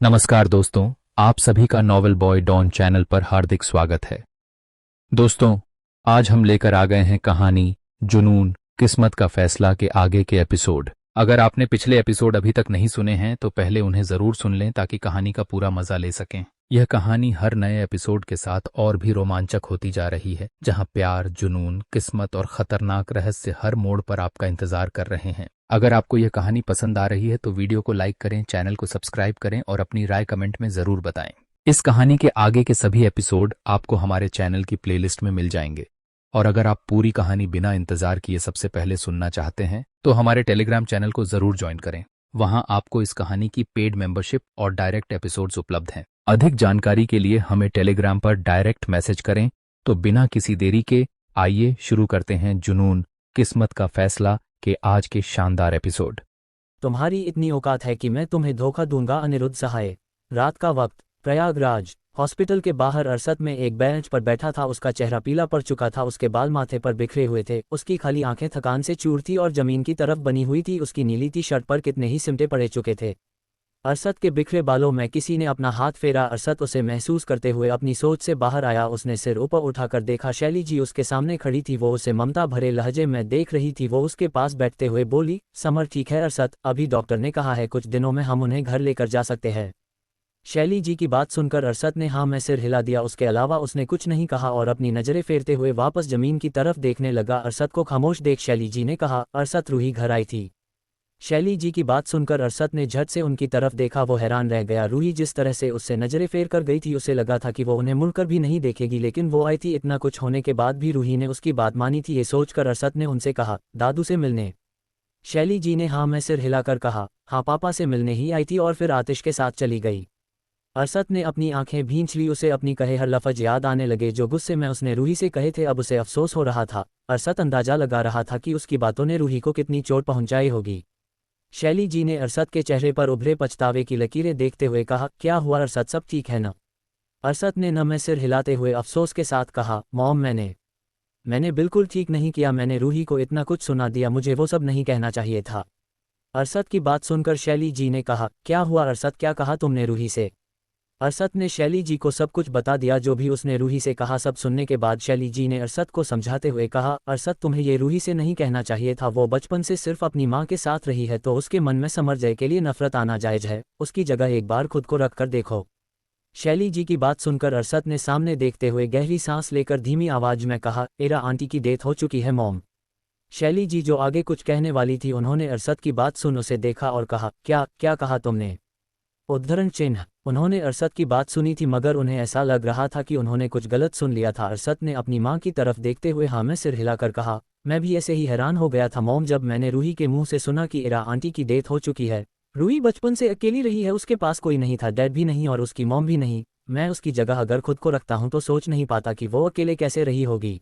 नमस्कार दोस्तों, आप सभी का नॉवेल बॉय डॉन चैनल पर हार्दिक स्वागत है। दोस्तों, आज हम लेकर आ गए हैं कहानी जुनून किस्मत का फैसला के आगे के एपिसोड। अगर आपने पिछले एपिसोड अभी तक नहीं सुने हैं तो पहले उन्हें जरूर सुन लें ताकि कहानी का पूरा मजा ले सकें। यह कहानी हर नए एपिसोड के साथ और भी रोमांचक होती जा रही है, जहां प्यार, जुनून, किस्मत और खतरनाक रहस्य हर मोड़ पर आपका इंतजार कर रहे हैं। अगर आपको यह कहानी पसंद आ रही है तो वीडियो को लाइक करें, चैनल को सब्सक्राइब करें और अपनी राय कमेंट में जरूर बताएं। इस कहानी के आगे के सभी एपिसोड आपको हमारे चैनल की प्लेलिस्ट में मिल जाएंगे। और अगर आप पूरी कहानी बिना इंतजार किए सबसे पहले सुनना चाहते हैं तो हमारे टेलीग्राम चैनल को जरूर ज्वाइन करें। वहां आपको इस कहानी की पेड मेंबरशिप और डायरेक्ट एपिसोड्स उपलब्ध हैं। अधिक जानकारी के लिए हमें टेलीग्राम पर डायरेक्ट मैसेज करें। तो बिना किसी देरी के आइए शुरू करते हैं जुनून किस्मत का फैसला के आज के शानदार एपिसोड। तुम्हारी इतनी औकात है कि मैं तुम्हें धोखा दूंगा। अनिरुद्ध सहाय। रात का वक्त, प्रयागराज। हॉस्पिटल के बाहर अरसद में एक बेंच पर बैठा था। उसका चेहरा पीला पड़ चुका था, उसके बाल माथे पर बिखरे हुए थे, उसकी खाली आंखें थकान से चूर थी और जमीन की तरफ बनी हुई थी। उसकी नीली टी शर्ट पर कितने ही सिमटे पड़े चुके थे। अरसद के बिखरे बालों में किसी ने अपना हाथ फेरा। अरसद उसे महसूस करते हुए अपनी सोच से बाहर आया। उसने सिर ऊपर उठाकर देखा, शैली जी उसके सामने खड़ी थी। वो उसे ममता भरे लहजे में देख रही थी। वो उसके पास बैठते हुए बोली, समर ठीक है अरसद, अभी डॉक्टर ने कहा है कुछ दिनों में हम उन्हें घर लेकर जा सकते हैं। शैली जी की बात सुनकर अरसद ने हाँ में सिर हिला दिया। उसके अलावा उसने कुछ नहीं कहा और अपनी नजरें फेरते हुए वापस जमीन की तरफ देखने लगा। अरसद को खामोश देख शैली जी ने कहा, अरसद रूही घर आई थी। शैली जी की बात सुनकर अरसद ने झट से उनकी तरफ देखा। वो हैरान रह गया। रूही जिस तरह से उससे नजरें फेर कर गई थी उसे लगा था कि वो उन्हें मुड़कर भी नहीं देखेगी, लेकिन वो आई थी। इतना कुछ होने के बाद भी रूही ने उसकी बात मानी थी। ये सोचकर अरसद ने उनसे कहा, दादू से मिलने। शैली जी ने हाँ में सिर हिलाकर कहा, हाँ पापा से मिलने ही आई थी और फिर आतिश के साथ चली गई। अरसद ने अपनी आंखें भींच ली। उसे अपनी कहे हर लफ्ज याद आने लगे जो गुस्से में उसने रूही से कहे थे। अब उसे अफसोस हो रहा था। अरसद अंदाजा लगा रहा था कि उसकी बातों ने रूही को कितनी चोट पहुंचाई होगी। शैली जी ने अरसद के चेहरे पर उभरे पछतावे की लकीरें देखते हुए कहा, क्या हुआ अरसद, सब ठीक है ना? अरसद ने न में सिर हिलाते हुए अफसोस के साथ कहा, मॉम मैंने बिल्कुल ठीक नहीं किया। मैंने रूही को इतना कुछ सुना दिया, मुझे वो सब नहीं कहना चाहिए था। अरसद की बात सुनकर शैली जी ने कहा, क्या हुआ अरसद, क्या कहा तुमने रूही से? अरसद ने शैली जी को सब कुछ बता दिया जो भी उसने रूही से कहा। सब सुनने के बाद शैली जी ने अरसद को समझाते हुए कहा, अरसद तुम्हें ये रूही से नहीं कहना चाहिए था। वो बचपन से सिर्फ अपनी माँ के साथ रही है तो उसके मन में समर जय के लिए नफरत आना जायज है। उसकी जगह एक बार खुद को रख कर देखो। शैली जी की बात सुनकर अरसद ने सामने देखते हुए गहरी सांस लेकर धीमी आवाज में कहा, एरा आंटी की डेथ हो चुकी है मॉम। शैली जी जो आगे कुछ कहने वाली थी, उन्होंने अरसद की बात सुन उसे देखा और कहा, क्या क्या कहा तुमने? उद्धरण चिन्ह। उन्होंने अरसद की बात सुनी थी मगर उन्हें ऐसा लग रहा था कि उन्होंने कुछ गलत सुन लिया था। अरसद ने अपनी मां की तरफ देखते हुए हाँ में सिर हिलाकर कहा, मैं भी ऐसे ही हैरान हो गया था मॉम, जब मैंने रूही के मुंह से सुना कि इरा आंटी की डेथ हो चुकी है। रूही बचपन से अकेली रही है, उसके पास कोई नहीं था, डैड भी नहीं और उसकी मॉम भी नहीं। मैं उसकी जगह अगर खुद को रखता हूं तो सोच नहीं पाता कि वो अकेले कैसे रही होगी।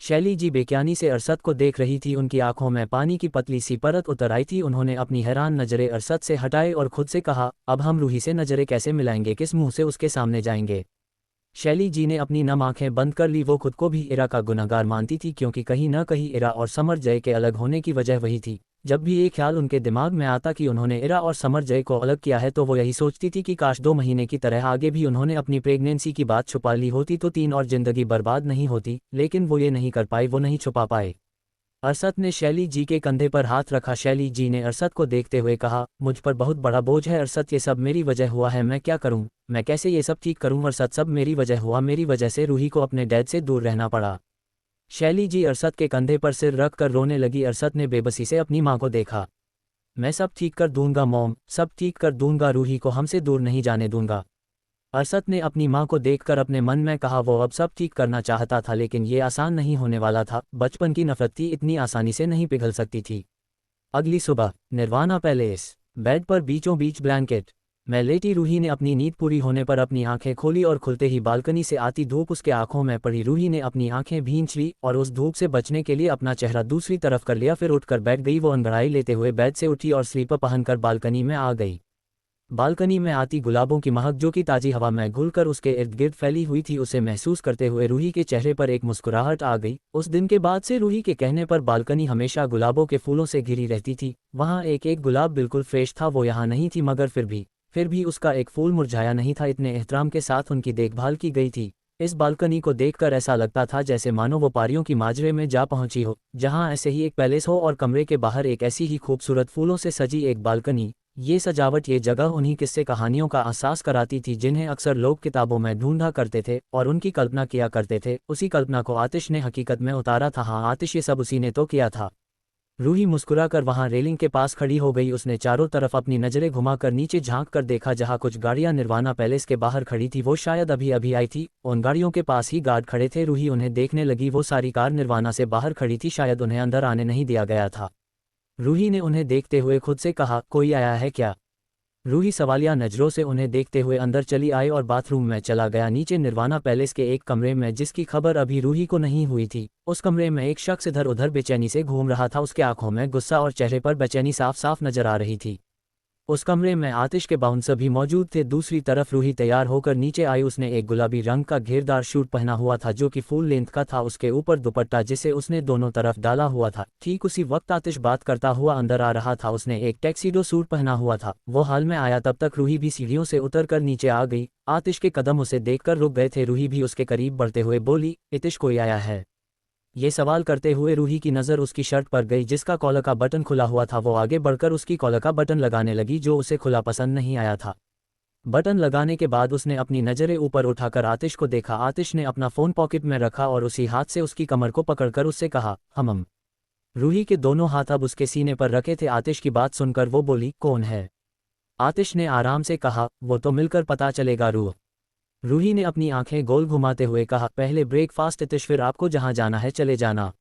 शैली जी बेक्यानी से अरसद को देख रही थी। उनकी आंखों में पानी की पतली सी परत उतर आई थी। उन्होंने अपनी हैरान नजरें अरसद से हटाए और खुद से कहा, अब हम रूही से नजरें कैसे मिलाएंगे, किस मुंह से उसके सामने जाएंगे? शैली जी ने अपनी नम आंखें बंद कर ली। वो खुद को भी इरा का गुनहगार मानती थी क्योंकि कहीं न कहीं इरा और समर जय के अलग होने की वजह वही थी। जब भी ये ख्याल उनके दिमाग में आता कि उन्होंने इरा और समर जय को अलग किया है तो वो यही सोचती थी कि काश 2 महीने की तरह आगे भी उन्होंने अपनी प्रेगनेंसी की बात छुपा ली होती तो 3 और जिंदगी बर्बाद नहीं होती, लेकिन वो ये नहीं कर पाई, वो नहीं छुपा पाए। अरसद ने शैली जी के कंधे पर हाथ रखा। शैली जी ने अरसद को देखते हुए कहा, मुझ पर बहुत बड़ा बोझ है अरसद, ये सब मेरी वजह हुआ है, मैं क्या करूं, मैं कैसे ये सब ठीक करूं अरसद, सब मेरी वजह हुआ, मेरी वजह से रूही को अपने डैड से दूर रहना पड़ा। शैली जी अरसद के कंधे पर सिर रख कर रोने लगी। अरसद ने बेबसी से अपनी मां को देखा। मैं सब ठीक कर दूंगा मॉम, सब ठीक कर दूंगा, रूही को हमसे दूर नहीं जाने दूंगा। अरसद ने अपनी मां को देखकर अपने मन में कहा, वो अब सब ठीक करना चाहता था लेकिन ये आसान नहीं होने वाला था। बचपन की नफरत थी, इतनी आसानी से नहीं पिघल सकती थी। अगली सुबह निर्वाणा पैलेस। बेड पर बीचों बीच ब्लैंकेट में लेटी रूही ने अपनी नींद पूरी होने पर अपनी आंखें खोली और खुलते ही बालकनी से आती धूप उसके आंखों में पड़ी। रूही ने अपनी आंखें भींच ली और उस धूप से बचने के लिए अपना चेहरा दूसरी तरफ कर लिया, फिर उठकर बैठ गई। वो अंगड़ाई लेते हुए बेड से उठी और स्लीपर पहनकर बालकनी में आ गई। बालकनी में आती गुलाबों की महक जो कि ताजी हवा में घुलकर उसके इर्द गिर्द फैली हुई थी, उसे महसूस करते हुए रूही के चेहरे पर एक मुस्कुराहट आ गई। उस दिन के बाद से रूही के कहने पर बालकनी हमेशा गुलाबों के फूलों से घिरी रहती थी। वहाँ एक एक गुलाब बिल्कुल फ्रेश था, वो यहाँ नहीं थी मगर फिर भी फिर भी उसका एक फूल मुरझाया नहीं था, इतने एहतराम के साथ उनकी देखभाल की गई थी। इस बालकनी को देखकर ऐसा लगता था जैसे मानो वो पारियों की माजरे में जा पहुंची हो, जहां ऐसे ही एक पैलेस हो और कमरे के बाहर एक ऐसी ही खूबसूरत फूलों से सजी एक बालकनी। ये सजावट, ये जगह उन्हीं किस्से कहानियों का एहसास कराती थी जिन्हें अक्सर लोग किताबों में ढूंढा करते थे और उनकी कल्पना किया करते थे। उसी कल्पना को आतिश ने हकीकत में उतारा था। हाँ आतिश, ये सब उसी ने तो किया था। रूही मुस्कुराकर वहां रेलिंग के पास खड़ी हो गई। उसने चारों तरफ अपनी नजरें घुमाकर नीचे झांक कर देखा, जहां कुछ गाड़ियां निर्वाणा पैलेस के बाहर खड़ी थी। वो शायद अभी अभी आई थी। उन गाड़ियों के पास ही गार्ड खड़े थे। रूही उन्हें देखने लगी। वो सारी कार निर्वाणा से बाहर खड़ी थी, शायद उन्हें अंदर आने नहीं दिया गया था। रूही ने उन्हें देखते हुए खुद से कहा, कोई आया है क्या? रूही सवालिया नजरों से उन्हें देखते हुए अंदर चली आई और बाथरूम में चला गया। नीचे निर्वाणा पैलेस के एक कमरे में, जिसकी खबर अभी रूही को नहीं हुई थी, उस कमरे में एक शख्स इधर उधर बेचैनी से घूम रहा था। उसके आंखों में गुस्सा और चेहरे पर बेचैनी साफ साफ नजर आ रही थी। उस कमरे में आतिश के बाउंसर भी मौजूद थे। दूसरी तरफ रूही तैयार होकर नीचे आई। उसने एक गुलाबी रंग का घेरदार सूट पहना हुआ था जो कि फुल लेंथ का था। उसके ऊपर दुपट्टा जिसे उसने दोनों तरफ डाला हुआ था। ठीक उसी वक्त आतिश बात करता हुआ अंदर आ रहा था। उसने एक टैक्सीडो सूट पहना हुआ था। वो हाल में आया तब तक रूही भी सीढ़ियों से उतरकर नीचे आ गई। आतिश के कदम उसे देखकर रुक गए थे। रूही भी उसके करीब बढ़ते हुए बोली, इतिश, कोई आया है? ये सवाल करते हुए रूही की नज़र उसकी शर्ट पर गई जिसका कॉलर का बटन खुला हुआ था। वो आगे बढ़कर उसकी कॉलर का बटन लगाने लगी जो उसे खुला पसंद नहीं आया था। बटन लगाने के बाद उसने अपनी नज़रें ऊपर उठाकर आतिश को देखा। आतिश ने अपना फ़ोन पॉकेट में रखा और उसी हाथ से उसकी कमर को पकड़कर उससे कहा, हम। रूही के दोनों हाथ अब उसके सीने पर रखे थे। आतिश की बात सुनकर वो बोली, कौन है? आतिश ने आराम से कहा, वो तो मिलकर पता चलेगा रूह। रूही ने अपनी आंखें गोल घुमाते हुए कहा, पहले ब्रेकफास्ट इतिश, फिर आपको जहां जाना है चले जाना।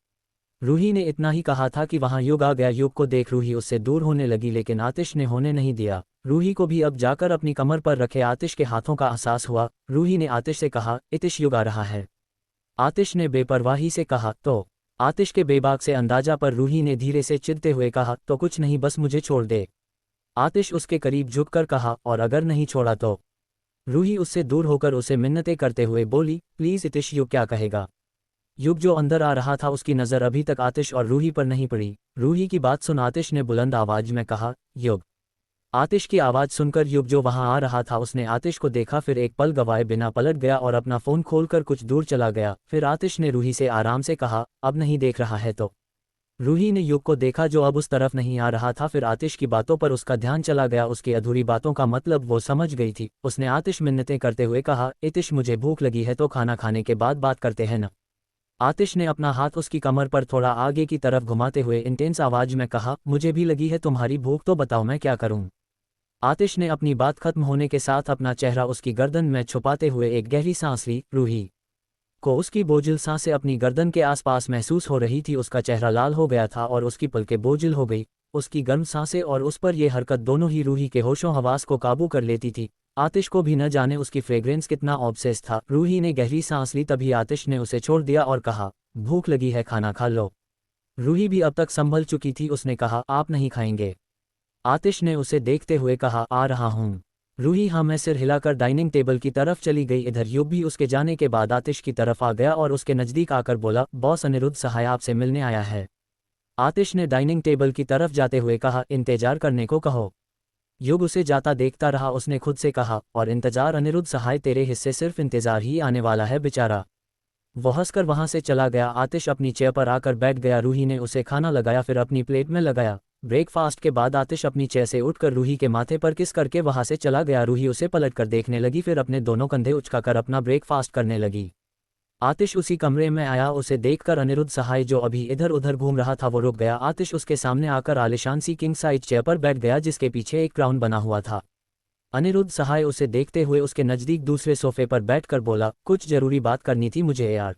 रूही ने इतना ही कहा था कि वहां युग आ गया। युग को देख रूही उससे दूर होने लगी, लेकिन आतिश ने होने नहीं दिया। रूही को भी अब जाकर अपनी कमर पर रखे आतिश के हाथों का एहसास हुआ। रूही ने आतिश से कहा, इतिश, युग आ रहा है। आतिश ने बेपरवाही से कहा, तो? आतिश के बेबाक से अंदाजा पर रूही ने धीरे से चिढ़ते हुए कहा, तो कुछ नहीं, बस मुझे छोड़ दे। आतिश उसके करीब झुककर कहा, और अगर नहीं छोड़ा तो? रूही उससे दूर होकर उसे मिन्नतें करते हुए बोली, प्लीज़ इतिश, युग क्या कहेगा? युग जो अंदर आ रहा था उसकी नज़र अभी तक आतिश और रूही पर नहीं पड़ी। रूही की बात सुन आतिश ने बुलंद आवाज में कहा, युग। आतिश की आवाज़ सुनकर युग जो वहां आ रहा था उसने आतिश को देखा, फिर एक पल गवाए बिना पलट गया और अपना फ़ोन खोलकर कुछ दूर चला गया। फिर आतिश ने रूही से आराम से कहा, अब नहीं देख रहा है तो? रूही ने युग को देखा जो अब उस तरफ नहीं आ रहा था। फिर आतिश की बातों पर उसका ध्यान चला गया। उसकी अधूरी बातों का मतलब वो समझ गई थी। उसने आतिश मिन्नतें करते हुए कहा, इतिश, मुझे भूख लगी है तो खाना खाने के बाद बात करते हैं न? आतिश ने अपना हाथ उसकी कमर पर थोड़ा आगे की तरफ घुमाते हुए इंटेंस आवाज में कहा, मुझे भी लगी है तुम्हारी भूख, तो बताओ मैं क्या करूं? आतिश ने अपनी बात खत्म होने के साथ अपना चेहरा उसकी गर्दन में छुपाते हुए एक गहरी सांस ली। रूही को उसकी बोझिल सांसें अपनी गर्दन के आसपास महसूस हो रही थी। उसका चेहरा लाल हो गया था और उसकी पलकें बोझिल हो गई। उसकी गर्म सांसें और उस पर यह हरकत दोनों ही रूही के होशो हवास को काबू कर लेती थी। आतिश को भी न जाने उसकी फ्रेग्रेंस कितना ऑब्सेस था। रूही ने गहरी सांस ली, तभी आतिश ने उसे छोड़ दिया और कहा, भूख लगी है, खाना खा लो। रूही भी अब तक संभल चुकी थी। उसने कहा, आप नहीं खाएंगे? आतिश ने उसे देखते हुए कहा, आ रहा हूँ। रूही हाँ में सिर हिलाकर डाइनिंग टेबल की तरफ चली गई। इधर युग भी उसके जाने के बाद आतिश की तरफ आ गया और उसके नज़दीक आकर बोला, बॉस, अनिरुद्ध सहाय आपसे मिलने आया है। आतिश ने डाइनिंग टेबल की तरफ जाते हुए कहा, इंतजार करने को कहो। युग उसे जाता देखता रहा। उसने खुद से कहा, और इंतजार अनिरुद्ध सहाय, तेरे हिस्से सिर्फ इंतजार ही आने वाला है बेचारा। वो हंसकर वहां से चला गया। आतिश अपनी चेयर पर आकर बैठ गया। रूही ने उसे खाना लगाया, फिर अपनी प्लेट में लगाया। ब्रेकफास्ट के बाद आतिश अपनी चेयर से उठकर रूही के माथे पर किस करके वहां से चला गया। रूही उसे पलटकर देखने लगी, फिर अपने दोनों कंधे उचकाकर अपना ब्रेकफास्ट करने लगी। आतिश उसी कमरे में आया। उसे देखकर अनिरुद्ध सहाय जो अभी इधर उधर घूम रहा था वो रुक गया। आतिश उसके सामने आकर आलिशान सी किंग साइज चेयर पर बैठ गया जिसके पीछे एक क्राउन बना हुआ था। अनिरुद्ध सहाय उसे देखते हुए उसके नज़दीक दूसरे सोफे पर बैठकर बोला, कुछ जरूरी बात करनी थी मुझे यार।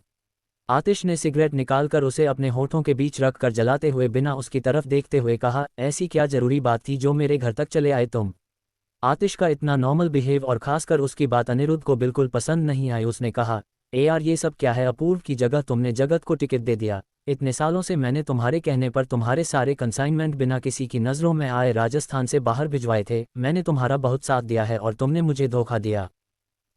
आतिश ने सिगरेट निकालकर उसे अपने होठों के बीच रखकर जलाते हुए बिना उसकी तरफ देखते हुए कहा, ऐसी क्या जरूरी बात थी जो मेरे घर तक चले आए तुम? आतिश का इतना नॉर्मल बिहेव और खासकर उसकी बात अनिरुद्ध को बिल्कुल पसंद नहीं आई। उसने कहा, यार ये सब क्या है? अपूर्व की जगह तुमने जगत को टिकट दे दिया। इतने सालों से मैंने तुम्हारे कहने पर तुम्हारे सारे कंसाइनमेंट बिना किसी की नज़रों में आए राजस्थान से बाहर भिजवाए थे। मैंने तुम्हारा बहुत साथ दिया है और तुमने मुझे धोखा दिया।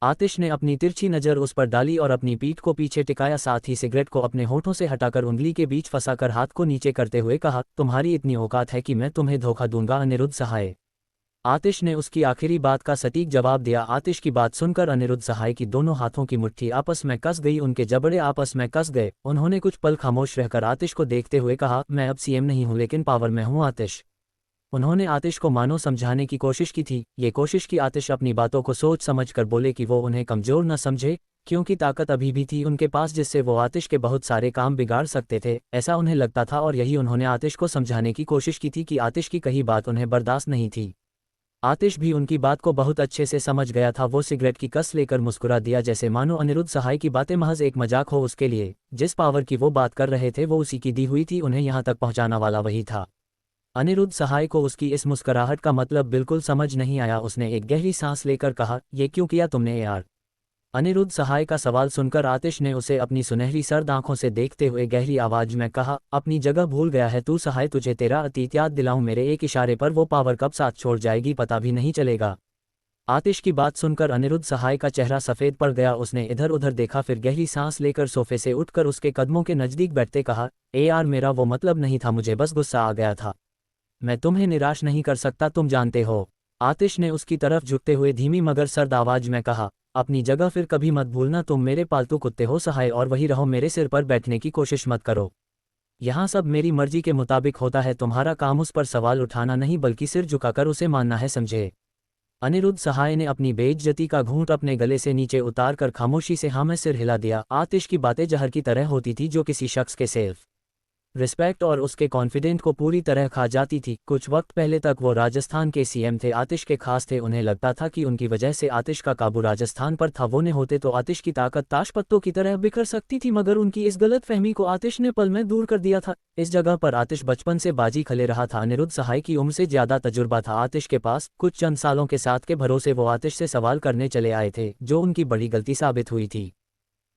आतिश ने अपनी तिरछी नज़र उस पर डाली और अपनी पीठ को पीछे टिकाया, साथ ही सिगरेट को अपने होठों से हटाकर उंगली के बीच फंसाकर हाथ को नीचे करते हुए कहा, तुम्हारी इतनी औकात है कि मैं तुम्हें धोखा दूंगा अनिरुद्ध सहाय? आतिश ने उसकी आखिरी बात का सटीक जवाब दिया। आतिश की बात सुनकर अनिरुद्ध सहाय की दोनों हाथों की मुट्ठी आपस में कस गई, उनके जबड़े आपस में कस गए। उन्होंने कुछ पल खामोश रहकर आतिश को देखते हुए कहा, मैं अब सीएम नहीं हूं लेकिन पावर में हूं आतिश। उन्होंने आतिश को मानो समझाने की कोशिश की थी। ये कोशिश की आतिश अपनी बातों को सोच समझ कर बोले कि वो उन्हें कमजोर न समझे, क्योंकि ताकत अभी भी थी उनके पास जिससे वो आतिश के बहुत सारे काम बिगाड़ सकते थे, ऐसा उन्हें लगता था। और यही उन्होंने आतिश को समझाने की कोशिश की थी कि आतिश की कही बात उन्हें बर्दाश्त नहीं थी। आतिश भी उनकी बात को बहुत अच्छे से समझ गया था। वो सिगरेट की कस लेकर मुस्कुरा दिया, जैसे मानो अनिरुद्ध सहाय की बातें महज एक मजाक हो उसके लिए। जिस पावर की वो बात कर रहे थे वो उसी की दी हुई थी, उन्हें यहाँ तक पहुँचाना वाला वही था। अनिरुद्ध सहाय को उसकी इस मुस्कुराहट का मतलब बिल्कुल समझ नहीं आया। उसने एक गहरी सांस लेकर कहा, ये क्यों किया तुमने यार? अनिरुद्ध सहाय का सवाल सुनकर आतिश ने उसे अपनी सुनहरी सर्द आंखों से देखते हुए गहरी आवाज में कहा, अपनी जगह भूल गया है तू सहाय, तुझे तेरा अतीत याद दिलाऊं? मेरे एक इशारे पर वो पावर कब साथ छोड़ जाएगी पता भी नहीं चलेगा। आतिश की बात सुनकर अनिरुद्ध सहाय का चेहरा सफेद पड़ गया। उसने इधर उधर देखा, फिर गहरी सांस लेकर सोफे से उठकर उसके कदमों के नजदीक बैठते कहा, ए यार मेरा वो मतलब नहीं था, मुझे बस गुस्सा आ गया था। मैं तुम्हें निराश नहीं कर सकता, तुम जानते हो। आतिश ने उसकी तरफ झुकते हुए धीमी मगर सर्द आवाज में कहा, अपनी जगह फिर कभी मत भूलना, तुम मेरे पालतू कुत्ते हो सहाय, और वही रहो, मेरे सिर पर बैठने की कोशिश मत करो। यहाँ सब मेरी मर्जी के मुताबिक होता है, तुम्हारा काम उस पर सवाल उठाना नहीं बल्कि सिर झुकाकर उसे मानना है, समझे? अनिरुद्ध सहाय ने अपनी बेइज्जती का घूंट अपने गले से नीचे उतार कर खामोशी से हाँ में सिर हिला दिया। आतिश की बातें जहर की तरह होती थी जो किसी शख्स के सेल्फ रिस्पेक्ट और उसके कॉन्फिडेंट को पूरी तरह खा जाती थी। कुछ वक्त पहले तक वो राजस्थान के सीएम थे, आतिश के खास थे। उन्हें लगता था कि उनकी वजह से आतिश का काबू राजस्थान पर था। वो ने होते तो आतिश की ताकत ताश पत्तों की तरह बिखर सकती थी, मगर उनकी इस गलत फहमी को आतिश ने पल में दूर कर दिया था। इस जगह पर आतिश बचपन से बाजी खेले रहा था। अनिरुद्ध सहाय की उम्र से ज्यादा तजुर्बा था आतिश के पास। कुछ चंद सालों के साथ के भरोसे वो आतिश से सवाल करने चले आए थे, जो उनकी बड़ी गलती साबित हुई थी।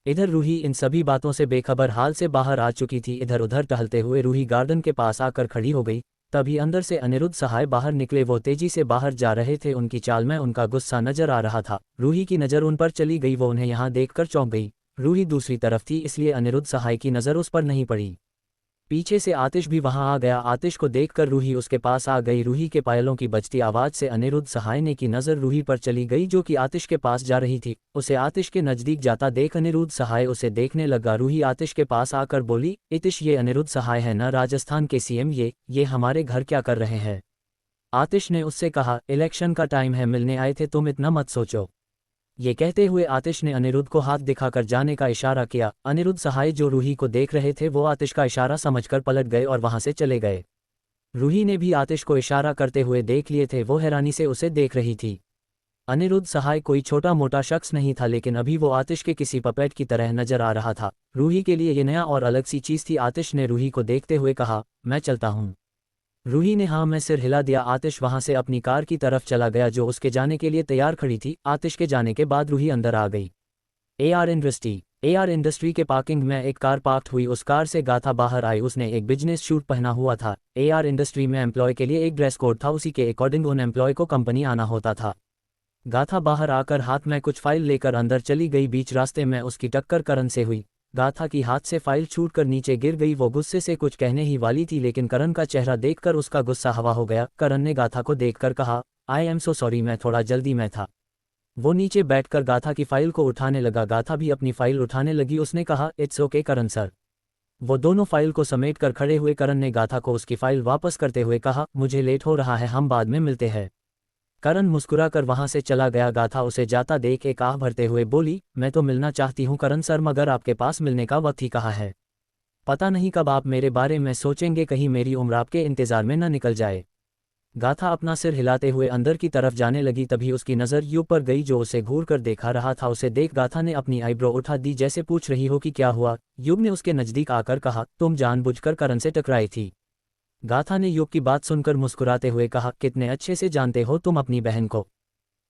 इधर रूही इन सभी बातों से बेखबर हाल से बाहर आ चुकी थी। इधर उधर टहलते हुए रूही गार्डन के पास आकर खड़ी हो गई। तभी अंदर से अनिरुद्ध सहाय बाहर निकले। वो तेजी से बाहर जा रहे थे, उनकी चाल में उनका गुस्सा नजर आ रहा था। रूही की नज़र उन पर चली गई, वो उन्हें यहाँ देखकर चौंक गई। रूही दूसरी तरफ थी, इसलिए अनिरुद्ध सहाय की नज़र उस पर नहीं पड़ी। पीछे से आतिश भी वहां आ गया। आतिश को देखकर रूही उसके पास आ गई। रूही के पायलों की बजती आवाज से अनिरुद्ध सहाय ने की नज़र रूही पर चली गई, जो कि आतिश के पास जा रही थी। उसे आतिश के नज़दीक जाता देख अनिरुद्ध सहाय उसे देखने लगा। रूही आतिश के पास आकर बोली, इतिश ये अनिरुद्ध सहाय है ना, राजस्थान के सीएम, ये हमारे घर क्या कर रहे हैं? आतिश ने उससे कहा, इलेक्शन का टाइम है, मिलने आए थे, तुम इतना मत सोचो। ये कहते हुए आतिश ने अनिरुद्ध को हाथ दिखाकर जाने का इशारा किया। अनिरुद्ध सहाय जो रूही को देख रहे थे वो आतिश का इशारा समझकर पलट गए और वहां से चले गए। रूही ने भी आतिश को इशारा करते हुए देख लिए थे, वो हैरानी से उसे देख रही थी। अनिरुद्ध सहाय कोई छोटा मोटा शख्स नहीं था, लेकिन अभी वो आतिश के किसी पपेट की तरह नजर आ रहा था। रूही के लिए ये नया और अलग सी चीज थी। आतिश ने रूही को देखते हुए कहा, मैं चलता हूँ। रूही ने हाँ में सिर हिला दिया। आतिश वहां से अपनी कार की तरफ चला गया, जो उसके जाने के लिए तैयार खड़ी थी। आतिश के जाने के बाद रूही अंदर आ गई। एआर इंडस्ट्री के पार्किंग में एक कार पार्क हुई। उस कार से गाथा बाहर आई। उसने एक बिजनेस सूट पहना हुआ था। एआर इंडस्ट्री में एम्प्लॉय के लिए एक ड्रेस कोड था, उसी के अकॉर्डिंग उन एम्प्लॉय को कंपनी आना होता था। गाथा बाहर आकर हाथ में कुछ फाइल लेकर अंदर चली गई। बीच रास्ते में उसकी टक्कर करण से हुई। गाथा की हाथ से फाइल छूटकर नीचे गिर गई। वो गुस्से से कुछ कहने ही वाली थी, लेकिन करण का चेहरा देखकर उसका गुस्सा हवा हो गया। करण ने गाथा को देखकर कहा, आई एम सो सॉरी, मैं थोड़ा जल्दी में था। वो नीचे बैठकर गाथा की फाइल को उठाने लगा। गाथा भी अपनी फाइल उठाने लगी। उसने कहा, इट्स ओके करण सर। वो दोनों फाइल को समेट कर खड़े हुए। करण ने गाथा को उसकी फाइल वापस करते हुए कहा, मुझे लेट हो रहा है, हम बाद में मिलते हैं। करण मुस्कुराकर वहां से चला गया। गाथा उसे जाता देख एक आह भरते हुए बोली, मैं तो मिलना चाहती हूँ करण सर, मगर आपके पास मिलने का वक्त ही कहाँ है? पता नहीं कब आप मेरे बारे में सोचेंगे, कहीं मेरी उम्र आपके इंतजार में न निकल जाए। गाथा अपना सिर हिलाते हुए अंदर की तरफ जाने लगी। तभी उसकी नज़र युग पर गई, जो उसे घूर कर देखा रहा था। उसे देख गाथा ने अपनी आईब्रो उठा दी, जैसे पूछ रही हो कि क्या हुआ। युग ने उसके नज़दीक आकर कहा, तुम जानबूझकर करण से टकराई थी। गाथा ने युग की बात सुनकर मुस्कुराते हुए कहा, कितने अच्छे से जानते हो तुम अपनी बहन को।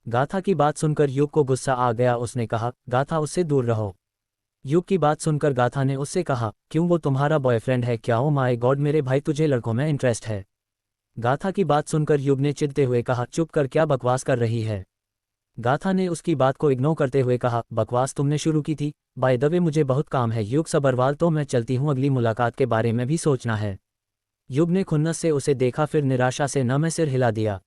गाथा की बात सुनकर युग को गुस्सा आ गया। उसने कहा, गाथा उससे दूर रहो। युग की बात सुनकर गाथा ने उससे कहा, क्यों, वो तुम्हारा बॉयफ्रेंड है क्या? ओ माय गॉड मेरे भाई, तुझे लड़कों में इंटरेस्ट है? गाथा की बात सुनकर युग ने चिढ़ते हुए कहा, चुप कर, क्या बकवास कर रही है? गाथा ने उसकी बात को इग्नोर करते हुए कहा, बकवास तुमने शुरू की थी, बाय द वे मुझे बहुत काम है। युग सबरवाल, तो मैं चलती हूँ, अगली मुलाकात के बारे में भी सोचना है। युग ने खुन्नस से उसे देखा, फिर निराशा से न में सिर हिला दिया।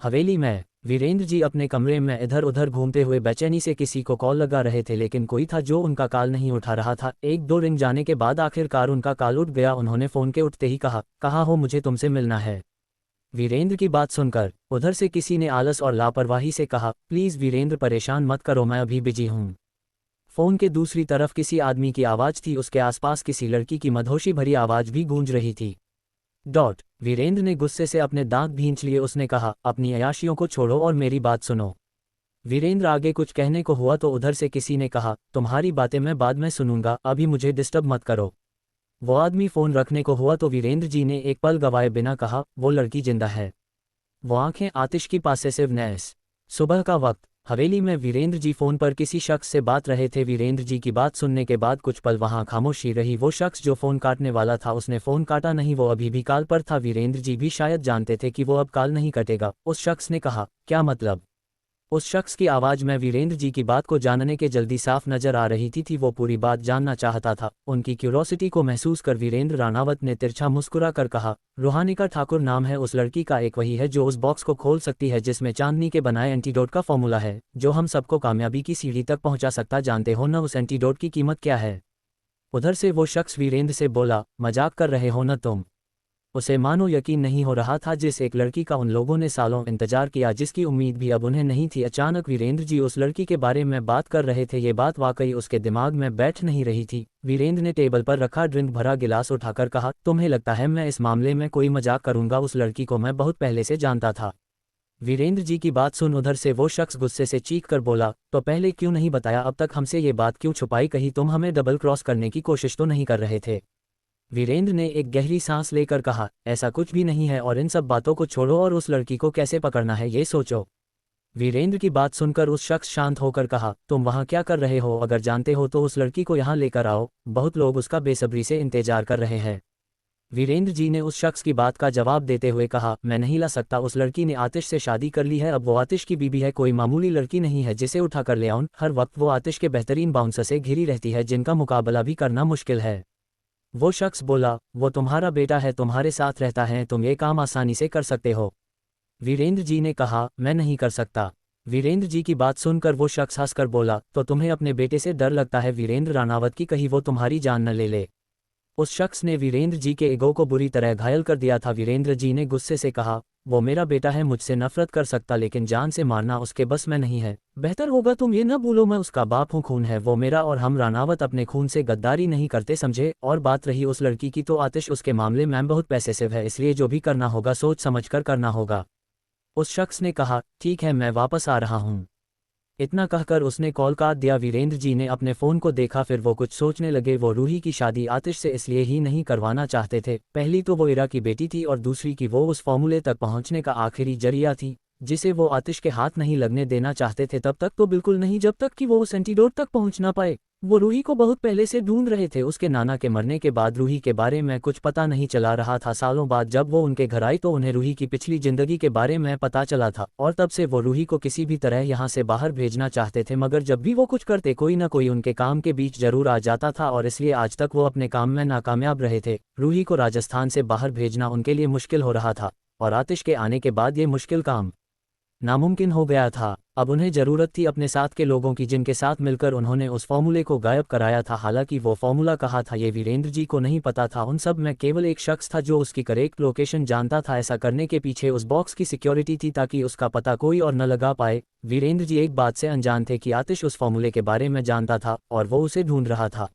हवेली में वीरेंद्र जी अपने कमरे में इधर उधर घूमते हुए बेचैनी से किसी को कॉल लगा रहे थे, लेकिन कोई था जो उनका कॉल नहीं उठा रहा था। एक दो रिंग जाने के बाद आखिरकार उनका कॉल उठ गया। उन्होंने फ़ोन के उठते ही कहा, कहाँ हो, मुझे तुमसे मिलना है। वीरेंद्र की बात सुनकर उधर से किसी ने आलस और लापरवाही से कहा, प्लीज़ वीरेंद्र परेशान मत करो, मैं अभी बिजी हूँ। फ़ोन के दूसरी तरफ किसी आदमी की आवाज़ थी, उसके आसपास किसी लड़की की मधोशी भरी आवाज़ भी गूंज रही थी। वीरेंद्र ने गुस्से से अपने दांत भींच लिए। उसने कहा, अपनी अय्याशियों को छोड़ो और मेरी बात सुनो। वीरेंद्र आगे कुछ कहने को हुआ तो उधर से किसी ने कहा, तुम्हारी बातें मैं बाद में सुनूंगा, अभी मुझे डिस्टर्ब मत करो। वो आदमी फ़ोन रखने को हुआ तो वीरेंद्र जी ने एक पल गवाए बिना कहा, वो लड़की जिंदा है। वो आंखें आतिश की पॉसेसिवनेस। सुबह का वक्त, हवेली में वीरेंद्र जी फ़ोन पर किसी शख्स से बात रहे थे। वीरेंद्र जी की बात सुनने के बाद कुछ पल वहां खामोशी रही। वो शख्स जो फ़ोन काटने वाला था उसने फ़ोन काटा नहीं, वो अभी भी कॉल पर था। वीरेंद्र जी भी शायद जानते थे कि वो अब कॉल नहीं कटेगा। उस शख्स ने कहा, क्या मतलब? उस शख्स की आवाज़ में वीरेंद्र जी की बात को जानने के जल्दी साफ नजर आ रही थी वो पूरी बात जानना चाहता था। उनकी क्यूरोसिटी को महसूस कर वीरेंद्र राणावत ने तिरछा मुस्कुरा कर कहा, रूहानिका ठाकुर नाम है उस लड़की का, एक वही है जो उस बॉक्स को खोल सकती है जिसमें चांदनी के बनाए एंटीडोट का फॉर्मूला है, जो हम सबको कामयाबी की सीढ़ी तक पहुंचा सकता। जानते हो न उस एंटीडोट की कीमत क्या है? उधर से वो शख्स वीरेंद्र से बोला, मजाक कर रहे हो न तुम? उसे मानो यकीन नहीं हो रहा था, जिस एक लड़की का उन लोगों ने सालों इंतजार किया, जिसकी उम्मीद भी अब उन्हें नहीं थी। अचानक वीरेंद्र जी उस लड़की के बारे में बात कर रहे थे। ये बात वाकई उसके दिमाग में बैठ नहीं रही थी। वीरेंद्र ने टेबल पर रखा ड्रिंक भरा गिलास उठाकर कहा, तुम्हें लगता है मैं इस मामले में कोई मजाक करूंगा? उस लड़की को मैं बहुत पहले से जानता था। वीरेंद्र जी की बात सुन उधर से वो शख्स गुस्से से चीख कर बोला, तो पहले क्यों नहीं बताया? अब तक हमसे ये बात क्यों छुपाई? कहीं तुम हमें डबल क्रॉस करने की कोशिश तो नहीं कर रहे थे? वीरेंद्र ने एक गहरी सांस लेकर कहा, ऐसा कुछ भी नहीं है, और इन सब बातों को छोड़ो और उस लड़की को कैसे पकड़ना है ये सोचो। वीरेंद्र की बात सुनकर उस शख्स शांत होकर कहा, तुम वहां क्या कर रहे हो? अगर जानते हो तो उस लड़की को यहाँ लेकर आओ, बहुत लोग उसका बेसब्री से इंतजार कर रहे हैं। वीरेंद्र जी ने उस शख्स की बात का जवाब देते हुए कहा, मैं नहीं ला सकता, उस लड़की ने आतिश से शादी कर ली है, अब वो आतिश की बीबी है, कोई मामूली लड़की नहीं है जिसे उठा कर ले आऊं। हर वक्त वो आतिश के बेहतरीन बाउंसर से घिरी रहती है जिनका मुकाबला भी करना मुश्किल है। वो शख्स बोला, वो तुम्हारा बेटा है, तुम्हारे साथ रहता है, तुम ये काम आसानी से कर सकते हो। वीरेंद्र जी ने कहा, मैं नहीं कर सकता। वीरेंद्र जी की बात सुनकर वो शख्स हंसकर बोला, तो तुम्हें अपने बेटे से डर लगता है वीरेंद्र राणावत की, कहीं वो तुम्हारी जान न ले ले। उस शख्स ने वीरेंद्र जी के ईगो को बुरी तरह घायल कर दिया था। वीरेंद्र जी ने गुस्से से कहा, वो मेरा बेटा है, मुझसे नफरत कर सकता, लेकिन जान से मारना उसके बस में नहीं है। बेहतर होगा तुम ये न भूलो, मैं उसका बाप हूँ, खून है वो मेरा, और हम राणावत अपने खून से गद्दारी नहीं करते, समझे? और बात रही उस लड़की की, तो आतिश उसके मामले में बहुत पैसेसिव है, इसलिए जो भी करना होगा सोच समझ कर करना होगा। उस शख्स ने कहा, ठीक है, मैं वापस आ रहा हूँ। इतना कहकर उसने कॉल काट दिया। वीरेंद्र जी ने अपने फ़ोन को देखा, फिर वो कुछ सोचने लगे। वो रूही की शादी आतिश से इसलिए ही नहीं करवाना चाहते थे, पहली तो वो इरा की बेटी थी, और दूसरी कि वो उस फॉर्मूले तक पहुंचने का आखिरी जरिया थी जिसे वो आतिश के हाथ नहीं लगने देना चाहते थे। तब तक तो बिल्कुल नहीं, जब तक कि वो उस एंटीडोट तक पहुंच ना पाए। वो रूही को बहुत पहले से ढूंढ रहे थे। उसके नाना के मरने के बाद रूही के बारे में कुछ पता नहीं चला रहा था। सालों बाद जब वो उनके घर आई तो उन्हें रूही की पिछली जिंदगी के बारे में पता चला था, और तब से वो रूही को किसी भी तरह यहाँ से बाहर भेजना चाहते थे, मगर जब भी वो कुछ करते कोई ना कोई उनके काम के बीच जरूर आ जाता था, और इसलिए आज तक वो अपने काम में नाकामयाब रहे थे। रूही को राजस्थान से बाहर भेजना उनके लिए मुश्किल हो रहा था, और आतिश के आने के बाद ये मुश्किल काम नामुमकिन हो गया था। अब उन्हें ज़रूरत थी अपने साथ के लोगों की, जिनके साथ मिलकर उन्होंने उस फॉर्मूले को गायब कराया था। हालांकि वो फॉर्मूला कहाँ था ये वीरेंद्र जी को नहीं पता था। उन सब में केवल एक शख्स था जो उसकी करेक्ट लोकेशन जानता था। ऐसा करने के पीछे उस बॉक्स की सिक्योरिटी थी, ताकि उसका पता कोई और न लगा पाए। वीरेंद्र जी एक बात से अनजान थे कि आतिश उस फॉर्मूले के बारे में जानता था, और वो उसे ढूंढ रहा था।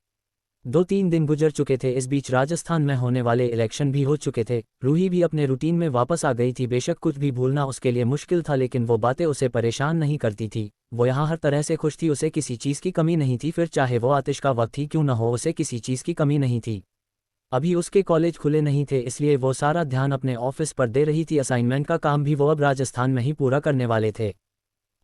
2-3 दिन गुजर चुके थे। इस बीच राजस्थान में होने वाले इलेक्शन भी हो चुके थे। रूही भी अपने रूटीन में वापस आ गई थी। बेशक कुछ भी भूलना उसके लिए मुश्किल था, लेकिन वो बातें उसे परेशान नहीं करती थी। वो यहाँ हर तरह से खुश थी, उसे किसी चीज़ की कमी नहीं थी, फिर चाहे वो आतिश का वक्त ही क्यों न हो, उसे किसी चीज़ की कमी नहीं थी। अभी उसके कॉलेज खुले नहीं थे, इसलिए वो सारा ध्यान अपने ऑफिस पर दे रही थी। असाइनमेंट का काम भी वो अब राजस्थान में ही पूरा करने वाले थे।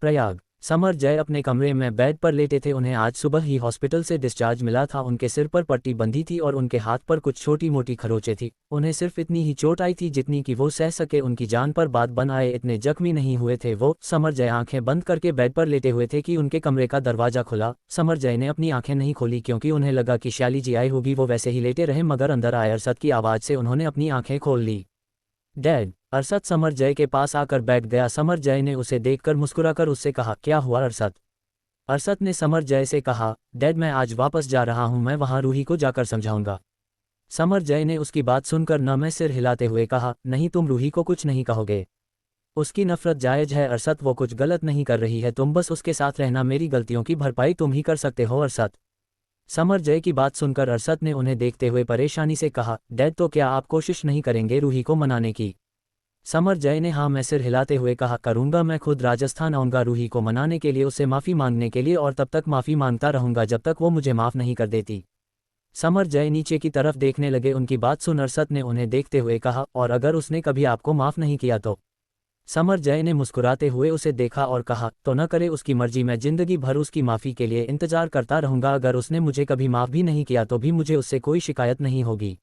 प्रयाग। समर जय अपने कमरे में बेड पर लेटे थे। उन्हें आज सुबह ही हॉस्पिटल से डिस्चार्ज मिला था। उनके सिर पर पट्टी बंधी थी और उनके हाथ पर कुछ छोटी मोटी खरोंचें थी। उन्हें सिर्फ इतनी ही चोट आई थी जितनी कि वो सह सके, उनकी जान पर बात बन आए, इतने जख्मी नहीं हुए थे वो। समर जय आंखें बंद करके बेड पर लेटे हुए थे कि उनके कमरे का दरवाजा खुला। समर जय ने अपनी आंखें नहीं खोली, क्योंकि उन्हें लगा कि शाली जी आई होगी। वो वैसे ही लेटे रहे, मगर अंदर आए अरशद की आवाज़ से उन्होंने अपनी आंखें खोल ली। डैड, अरशद समर जय के पास आकर बैठ गया। समर जय ने उसे देखकर मुस्कुराकर उससे कहा, क्या हुआ अरशद? अरशद ने समर जय से कहा, डैड मैं आज वापस जा रहा हूं, मैं वहां रूही को जाकर समझाऊंगा। समर जय ने उसकी बात सुनकर न में सिर हिलाते हुए कहा, नहीं तुम रूही को कुछ नहीं कहोगे। उसकी नफरत जायज है अरशद, वो कुछ गलत नहीं कर रही है, तुम बस उसके साथ रहना, मेरी गलतियों की भरपाई तुम ही कर सकते हो अरशद। समर जय की बात सुनकर अरशद ने उन्हें देखते हुए परेशानी से कहा, डैड तो क्या आप कोशिश नहीं करेंगे रूही को मनाने की? समर जय ने हाँ में सिर हिलाते हुए कहा, करूंगा, मैं खुद राजस्थान आऊंगा रूही को मनाने के लिए, उससे माफ़ी मांगने के लिए, और तब तक माफ़ी मांगता रहूंगा जब तक वो मुझे माफ़ नहीं कर देती। समर जय नीचे की तरफ देखने लगे। उनकी बात सुन अरशद ने उन्हें देखते हुए कहा, और अगर उसने कभी आपको माफ़ नहीं किया तो? समर जय ने मुस्कुराते हुए उसे देखा और कहा, तो न करे, उसकी मर्जी, मैं जिंदगी भर उसकी माफ़ी के लिए इंतजार करता रहूंगा। अगर उसने मुझे कभी माफ़ भी नहीं किया तो भी मुझे उससे कोई शिकायत नहीं होगी।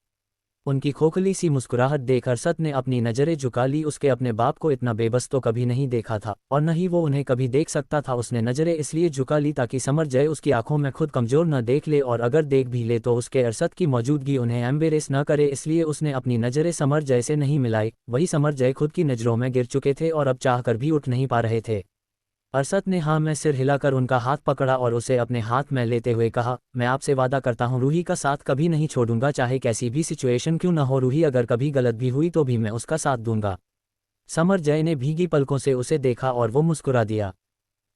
उनकी खोखली सी मुस्कुराहट देख अरशद ने अपनी नज़रें झुका ली। उसके अपने बाप को इतना बेबस तो कभी नहीं देखा था, और न ही वो उन्हें कभी देख सकता था। उसने नज़रें इसलिए झुका ली ताकि समर जय उसकी आंखों में खुद कमज़ोर न देख ले, और अगर देख भी ले तो उसके अरशद की मौजूदगी उन्हें एम्बेरेस न करे, इसलिए उसने अपनी नज़रें समर जय से नहीं मिलाई। वही समर जय खुद की नज़रों में गिर चुके थे और अब चाहकर भी उठ नहीं पा रहे थे। अरशद ने हाँ में सिर हिलाकर उनका हाथ पकड़ा और उसे अपने हाथ में लेते हुए कहा, मैं आपसे वादा करता हूँ रूही का साथ कभी नहीं छोड़ूंगा, चाहे कैसी भी सिचुएशन क्यों न हो। रूही अगर कभी गलत भी हुई तो भी मैं उसका साथ दूंगा। समर जय ने भीगी पलकों से उसे देखा और वो मुस्कुरा दिया।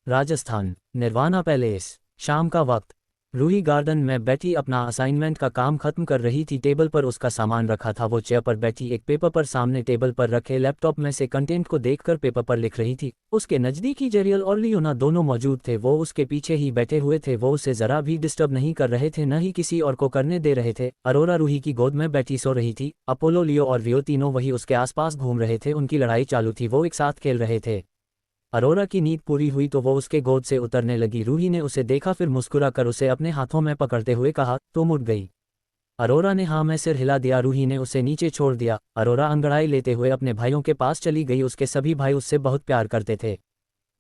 राजस्थान, निर्वाणा पैलेस, शाम का वक्त। रूही गार्डन में बैठी अपना असाइनमेंट का काम खत्म कर रही थी। टेबल पर उसका सामान रखा था। वो चेयर पर बैठी एक पेपर पर सामने टेबल पर रखे लैपटॉप में से कंटेंट को देखकर पेपर पर लिख रही थी। उसके नज़दीक ही जेरियल और लियोना दोनों मौजूद थे। वो उसके पीछे ही बैठे हुए थे। वो उसे जरा भी डिस्टर्ब नहीं कर रहे थे, न ही किसी और को करने दे रहे थे। अरोरा रूही की गोद में बैठी सो रही थी। अपोलो, लियो और रियो तीनों वही उसके आसपास घूम रहे थे। उनकी लड़ाई चालू थी, वो एक साथ खेल रहे थे। अरोरा की नींद पूरी हुई तो वो उसके गोद से उतरने लगी। रूही ने उसे देखा, फिर मुस्कुरा कर उसे अपने हाथों में पकड़ते हुए कहा, तुम उठ गई? अरोरा ने हाँ में सिर हिला दिया। रूही ने उसे नीचे छोड़ दिया। अरोरा अंगड़ाई लेते हुए अपने भाइयों के पास चली गई। उसके सभी भाई उससे बहुत प्यार करते थे।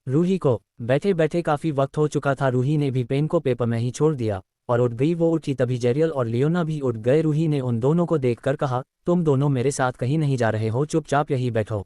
रूही को बैठे बैठे काफ़ी वक्त हो चुका था। रूही ने भी पेन को पेपर में ही छोड़ दिया और उठ गई। वो उठी तभी जेरियल और लियोना भी उठ गए। रूही ने उन दोनों को देखकर कहा, तुम दोनों मेरे साथ कहीं नहीं जा रहे हो, चुपचाप यही बैठो।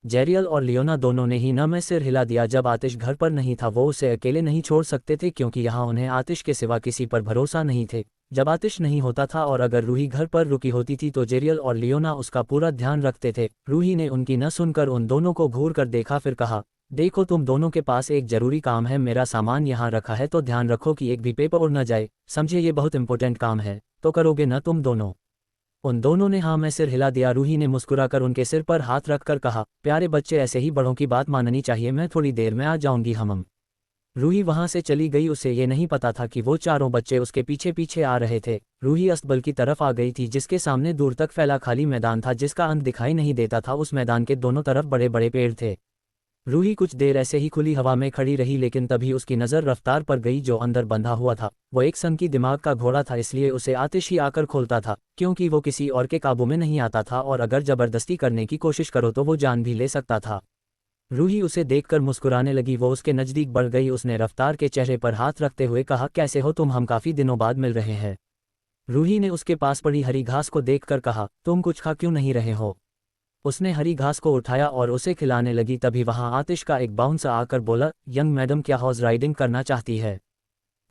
जेरियल और लियोना दोनों ने ही न में सिर हिला दिया। जब आतिश घर पर नहीं था वो उसे अकेले नहीं छोड़ सकते थे, क्योंकि यहाँ उन्हें आतिश के सिवा किसी पर भरोसा नहीं थे। जब आतिश नहीं होता था और अगर रूही घर पर रुकी होती थी तो जेरियल और लियोना उसका पूरा ध्यान रखते थे। रूही ने उनकी न सुनकर उन दोनों को घूर कर देखा, फिर कहा, देखो तुम दोनों के पास एक जरूरी काम है। मेरा सामान यहाँ रखा है तो ध्यान रखो कि एक भी पेपर उड़ न जाए, समझे? ये बहुत इंपॉर्टेंट काम है, तो करोगे न तुम दोनों? उन दोनों ने हाँ में सिर हिला दिया। रूही ने मुस्कुराकर उनके सिर पर हाथ रखकर कहा, प्यारे बच्चे, ऐसे ही बड़ों की बात माननी चाहिए, मैं थोड़ी देर में आ जाऊंगी। हम रूही वहां से चली गई। उसे ये नहीं पता था कि वो चारों बच्चे उसके पीछे पीछे आ रहे थे। रूही अस्तबल की तरफ आ गई थी, जिसके सामने दूर तक फैला खाली मैदान था जिसका अंत दिखाई नहीं देता था। उस मैदान के दोनों तरफ बड़े बड़े पेड़ थे। रूही कुछ देर ऐसे ही खुली हवा में खड़ी रही, लेकिन तभी उसकी नज़र रफ्तार पर गई जो अंदर बंधा हुआ था। वो एक सनकी दिमाग का घोड़ा था, इसलिए उसे आतिश ही आकर खोलता था, क्योंकि वो किसी और के काबू में नहीं आता था और अगर ज़बरदस्ती करने की कोशिश करो तो वो जान भी ले सकता था। रूही उसे देखकर मुस्कुराने लगी। वो उसके नज़दीक बढ़ गई। उसने रफ्तार के चेहरे पर हाथ रखते हुए कहा, कैसे हो तुम? हम काफ़ी दिनों बाद मिल रहे हैं। रूही ने उसके पास पड़ी हरी घास को देखकर कहा, तुम कुछ खा क्यों नहीं रहे हो? उसने हरी घास को उठाया और उसे खिलाने लगी। तभी वहां आतिश का एक बाउंसर आकर बोला, यंग मैडम, क्या हॉर्स राइडिंग करना चाहती है?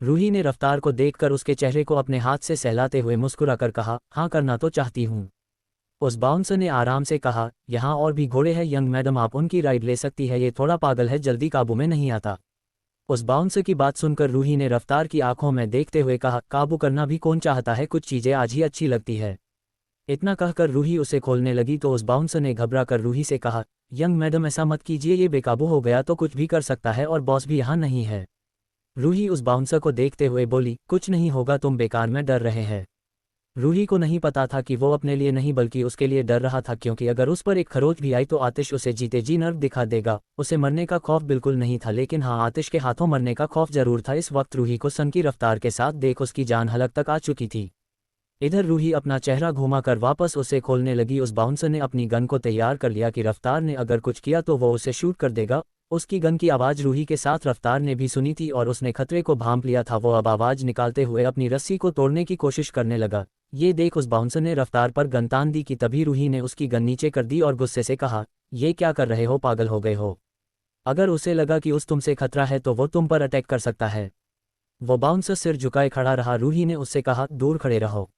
रूही ने रफ्तार को देखकर उसके चेहरे को अपने हाथ से सहलाते हुए मुस्कुराकर कहा, हाँ, करना तो चाहती हूँ। उस बाउंसर ने आराम से कहा, यहाँ और भी घोड़े हैं यंग मैडम, आप उनकी राइड ले सकती है। ये थोड़ा पागल है, जल्दी काबू में नहीं आता। उस बाउंसर की बात सुनकर रूही ने रफ्तार की आंखों में देखते हुए कहा, काबू करना भी कौन चाहता है, कुछ चीज़ें आज ही अच्छी लगती है। इतना कहकर रूही उसे खोलने लगी तो उस बाउंसर ने घबरा कर रूही से कहा, यंग मैडम, ऐसा मत कीजिए, ये बेकाबू हो गया तो कुछ भी कर सकता है और बॉस भी यहाँ नहीं है। रूही उस बाउंसर को देखते हुए बोली, कुछ नहीं होगा, तुम बेकार में डर रहे हैं। रूही को नहीं पता था कि वो अपने लिए नहीं बल्कि उसके लिए डर रहा था, क्योंकि अगर उस पर एक खरोच भी आई तो आतिश उसे जीते जी नर्क दिखा देगा। उसे मरने का खौफ बिल्कुल नहीं था, लेकिन हाँ, आतिश के हाथों मरने का खौफ जरूर था। इस वक्त रूही को सन की रफ्तार के साथ देख उसकी जान हलक तक आ चुकी थी। इधर रूही अपना चेहरा घुमाकर वापस उसे खोलने लगी। उस बाउंसर ने अपनी गन को तैयार कर लिया कि रफ्तार ने अगर कुछ किया तो वो उसे शूट कर देगा। उसकी गन की आवाज़ रूही के साथ रफ्तार ने भी सुनी थी और उसने खतरे को भांप लिया था। वो अब आवाज़ निकालते हुए अपनी रस्सी को तोड़ने की कोशिश करने लगा। ये देख उस बाउंसर ने रफ्तार पर गन तान दी कि तभी रूही ने उसकी गन नीचे कर दी और गुस्से से कहा, ये क्या कर रहे हो, पागल हो गए हो? अगर उसे लगा कि उस तुमसे खतरा है तो वो तुम पर अटैक कर सकता है। वो बाउंसर सिर झुकाए खड़ा रहा। रूही ने उससे कहा, दूर खड़े रहो।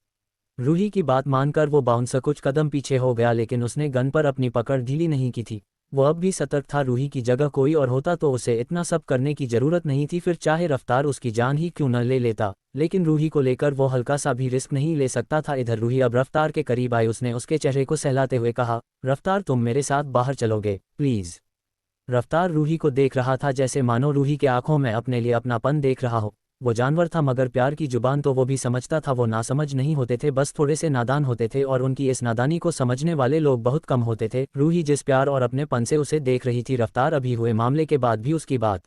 रूही की बात मानकर वो बाउंसर कुछ कदम पीछे हो गया, लेकिन उसने गन पर अपनी पकड़ ढीली नहीं की थी। वो अब भी सतर्क था। रूही की जगह कोई और होता तो उसे इतना सब करने की जरूरत नहीं थी, फिर चाहे रफ्तार उसकी जान ही क्यों न ले लेता, लेकिन रूही को लेकर वो हल्का सा भी रिस्क नहीं ले सकता था। इधर रूही अब रफ्तार के करीब आई। उसने उसके चेहरे को सहलाते हुए कहा, रफ्तार तुम मेरे साथ बाहर चलोगे प्लीज? रफ्तार रूही को देख रहा था जैसे मानो रूही के आंखों में अपने लिए अपनापन देख रहा हो। वो जानवर था मगर प्यार की जुबान तो वो भी समझता था। वो नासमझ नहीं होते थे, बस थोड़े से नादान होते थे, और उनकी इस नादानी को समझने वाले लोग बहुत कम होते थे। रूही जिस प्यार और अपनेपन से उसे देख रही थी, रफ्तार अभी हुए मामले के बाद भी उसकी बात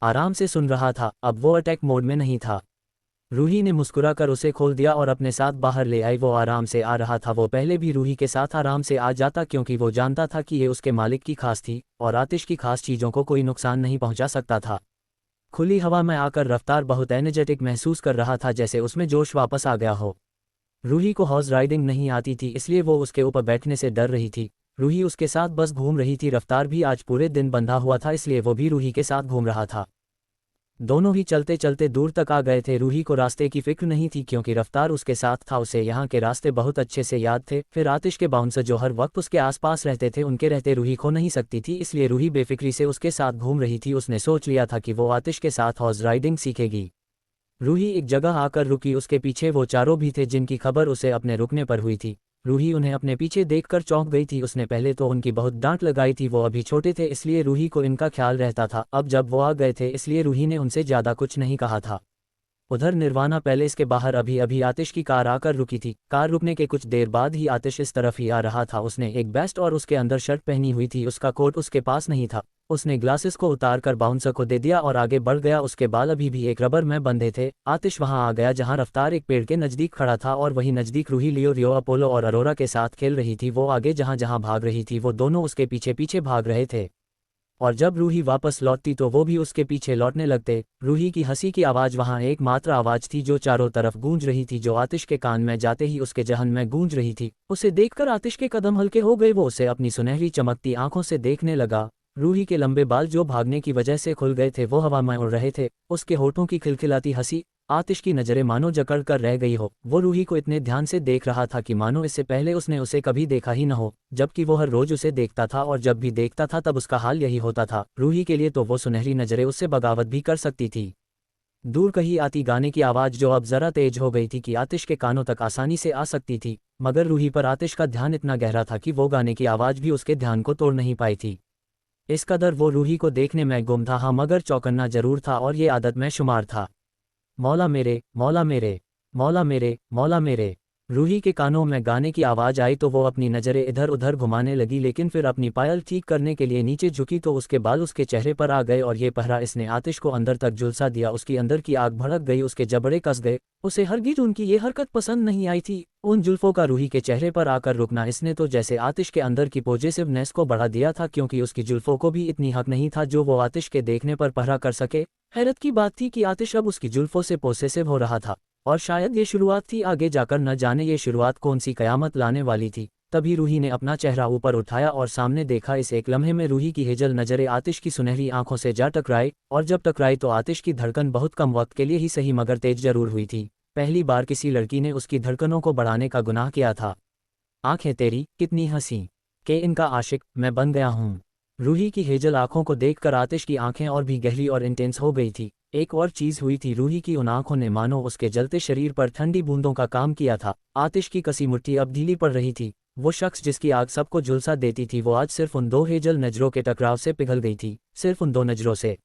आराम से सुन रहा था। अब वो अटैक मोड में नहीं था। रूही ने मुस्कुराकर उसे खोल दिया और अपने साथ बाहर ले आई। वो आराम से आ रहा था। वो पहले भी रूही के साथ आराम से आ जाता, क्योंकि वो जानता था कि ये उसके मालिक की खास थी और आतिश की खास चीज़ों को कोई नुकसान नहीं पहुंचा सकता था। खुली हवा में आकर रफ्तार बहुत एनर्जेटिक महसूस कर रहा था, जैसे उसमें जोश वापस आ गया हो। रूही को हॉर्स राइडिंग नहीं आती थी, इसलिए वो उसके ऊपर बैठने से डर रही थी। रूही उसके साथ बस घूम रही थी। रफ्तार भी आज पूरे दिन बंधा हुआ था, इसलिए वो भी रूही के साथ घूम रहा था। दोनों ही चलते चलते दूर तक आ गए थे। रूही को रास्ते की फिक्र नहीं थी, क्योंकि रफ्तार उसके साथ था। उसे यहाँ के रास्ते बहुत अच्छे से याद थे। फिर आतिश के बाउंसर जो हर वक्त उसके आसपास रहते थे, उनके रहते रूही खो नहीं सकती थी, इसलिए रूही बेफिक्री से उसके साथ घूम रही थी। उसने सोच लिया था कि वो आतिश के साथ हॉर्स राइडिंग सीखेगी। रूही एक जगह आकर रुकी। उसके पीछे वो चारों भी थे जिनकी खबर उसे अपने रुकने पर हुई थी। रूही उन्हें अपने पीछे देखकर चौंक गई थी। उसने पहले तो उनकी बहुत डांट लगाई थी। वो अभी छोटे थे, इसलिए रूही को इनका ख्याल रहता था। अब जब वो आ गए थे, इसलिए रूही ने उनसे ज़्यादा कुछ नहीं कहा था। उधर निर्वाणा पैलेस के बाहर अभी अभी आतिश की कार आकर रुकी थी। कार रुकने के कुछ देर बाद ही आतिश इस तरफ ही आ रहा था। उसने एक वेस्ट और उसके अंदर शर्ट पहनी हुई थी। उसका कोट उसके पास नहीं था। उसने ग्लासेस को उतार कर बाउंसर को दे दिया और आगे बढ़ गया। उसके बाल अभी भी एक रबर में बंधे थे। आतिश वहां आ गया जहां रफ्तार एक पेड़ के नजदीक खड़ा था, और वहीं नजदीक रूही लियो, रियो, अपोलो और अरोरा के साथ खेल रही थी। वो आगे जहां जहां भाग रही थी, वो दोनों उसके पीछे पीछे भाग रहे थे, और जब रूही वापस लौटती तो वो भी उसके पीछे लौटने लगते। रूही की हंसी की आवाज़ वहां एकमात्र आवाज़ थी जो चारों तरफ गूंज रही थी, जो आतिश के कान में जाते ही उसके जहन में गूंज रही थी। उसे देखकर आतिश के कदम हल्के हो गए। वो उसे अपनी सुनहरी चमकती आंखों से देखने लगा। रूही के लंबे बाल जो भागने की वजह से खुल गए थे, वो हवा में उड़ रहे थे। उसके होठों की खिलखिलाती हंसी आतिश की नज़रें मानो जकड़ कर रह गई हो। वो रूही को इतने ध्यान से देख रहा था कि मानो इससे पहले उसने उसे कभी देखा ही न हो, जबकि वो हर रोज उसे देखता था, और जब भी देखता था तब उसका हाल यही होता था। रूही के लिए तो वो सुनहरी नज़रें उससे बगावत भी कर सकती थी। दूर कहीं आती गाने की आवाज़ जो अब ज़रा तेज हो गई थी कि आतिश के कानों तक आसानी से आ सकती थी, मगर रूही पर आतिश का ध्यान इतना गहरा था कि वो गाने की आवाज़ भी उसके ध्यान को तोड़ नहीं पाई थी। इस कदर वो रूही को देखने में गुम था, हाँ, मगर चौकन्ना जरूर था, और ये आदत में शुमार था। मौला मेरे, मौला मेरे, मौला मेरे, मौला मेरे। रूही के कानों में गाने की आवाज़ आई तो वो अपनी नज़रें इधर उधर घुमाने लगी, लेकिन फिर अपनी पायल ठीक करने के लिए नीचे झुकी तो उसके बाल उसके चेहरे पर आ गए, और ये पहरा इसने आतिश को अंदर तक झुलसा दिया। उसकी अंदर की आग भड़क गई, उसके जबड़े कस गए। उसे हरगिज उनकी ये हरकत पसंद नहीं आई थी। उन जुल्फों का रूही के चेहरे पर आकर रुकना, इसने तो जैसे आतिश के अंदर की पॉजिटिवनेस को बढ़ा दिया था, क्योंकि उसकी जुल्फों को भी इतनी हक नहीं था जो वो आतिश के देखने पर पहरा कर सके। हैरत की बात थी कि आतिश अब उसकी जुल्फों से पोसेसिव हो रहा था, और शायद ये शुरुआत थी, आगे जाकर न जाने ये शुरुआत कौन सी कयामत लाने वाली थी। तभी रूही ने अपना चेहरा ऊपर उठाया और सामने देखा। इस एक लम्हे में रूही की हेजल नज़रें आतिश की सुनहरी आंखों से जा टकराई, और जब टकराई तो आतिश की धड़कन बहुत कम वक्त के लिए ही सही मगर तेज जरूर हुई थी। पहली बार किसी लड़की ने उसकी धड़कनों को बढ़ाने का गुनाह किया था। आंखें तेरी कितनी हंसी के इनका आशिक मैं बन गया हूँ। रूही की हेजल आंखों को देखकर आतिश की आंखें और भी गहरी और इंटेंस हो गई थी। एक और चीज हुई थी, रूही की उन आंखों ने मानो उसके जलते शरीर पर ठंडी बूंदों का काम किया था। आतिश की कसी मुट्ठी अब ढीली पड़ रही थी। वो शख्स जिसकी आग सबको झुलसा देती थी, वो आज सिर्फ उन दो हेजल नजरों के टकराव से पिघल गई थी। सिर्फ उन दो नजरों से।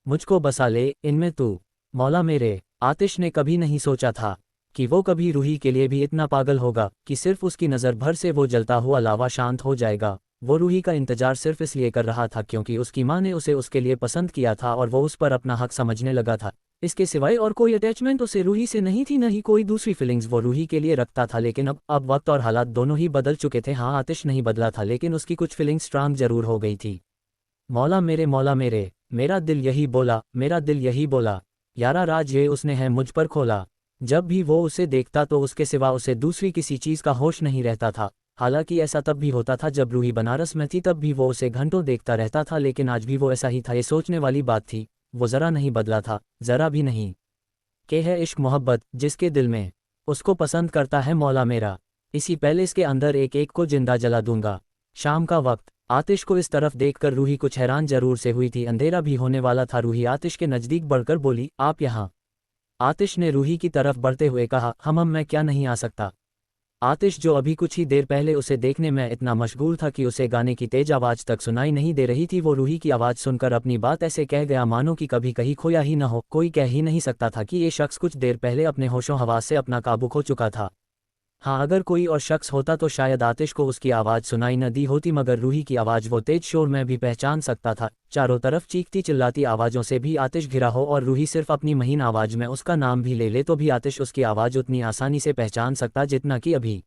मुझको बसा ले इनमें तू, मौला मेरे। आतिश ने कभी नहीं सोचा था कि वो कभी रूही के लिए भी इतना पागल होगा कि सिर्फ उसकी नज़र भर से वो जलता हुआ लावा शांत हो जाएगा। वो रूही का इंतजार सिर्फ इसलिए कर रहा था क्योंकि उसकी माँ ने उसे उसके लिए पसंद किया था, और वो उस पर अपना हक समझने लगा था। इसके सिवाय और कोई अटैचमेंट उसे रूही से नहीं थी, नहीं कोई दूसरी फीलिंग्स वो रूही के लिए रखता था। लेकिन अब वक्त और हालात दोनों ही बदल चुके थे। हाँ, आतिश नहीं बदला था, लेकिन उसकी कुछ फीलिंग्स स्ट्रांग जरूर हो गई थी। मौला मेरे, मौला मेरे, मेरा दिल यही बोला, मेरा दिल यही बोला, यारा राज ये उसने है मुझ पर खोला। जब भी वो उसे देखता तो उसके सिवा उसे दूसरी किसी चीज़ का होश नहीं रहता था। हालांकि ऐसा तब भी होता था जब रूही बनारस में थी, तब भी वो उसे घंटों देखता रहता था, लेकिन आज भी वो ऐसा ही था। ये सोचने वाली बात थी, वो ज़रा नहीं बदला था, ज़रा भी नहीं। के है इश्क मोहब्बत जिसके दिल में, उसको पसंद करता है मौला मेरा। इसी पैलेस के अंदर एक एक को जिंदा जला दूंगा। शाम का वक्त, आतिश को इस तरफ देखकर रूही कुछ हैरान जरूर से हुई थी। अंधेरा भी होने वाला था। रूही आतिश के नज़दीक बढ़कर बोली, आप यहाँ? आतिश ने रूही की तरफ बढ़ते हुए कहा, हम मैं क्या नहीं आ सकता? आतिश, जो अभी कुछ ही देर पहले उसे देखने में इतना मशगूल था कि उसे गाने की तेज आवाज़ तक सुनाई नहीं दे रही थी, वो रूही की आवाज़ सुनकर अपनी बात ऐसे कह गया मानो कि कभी कहीं खोया ही न हो। कोई कह ही नहीं सकता था कि ये शख्स कुछ देर पहले अपने होशो हवास से अपना काबू खो चुका था। हाँ, अगर कोई और शख्स होता तो शायद आतिश को उसकी आवाज़ सुनाई न दी होती, मगर रूही की आवाज़ वो तेज शोर में भी पहचान सकता था। चारों तरफ चीखती चिल्लाती आवाज़ों से भी आतिश घिरा हो और रूही सिर्फ अपनी महीन आवाज़ में उसका नाम भी ले ले तो भी आतिश उसकी आवाज़ उतनी आसानी से पहचान सकता जितना कि अभी।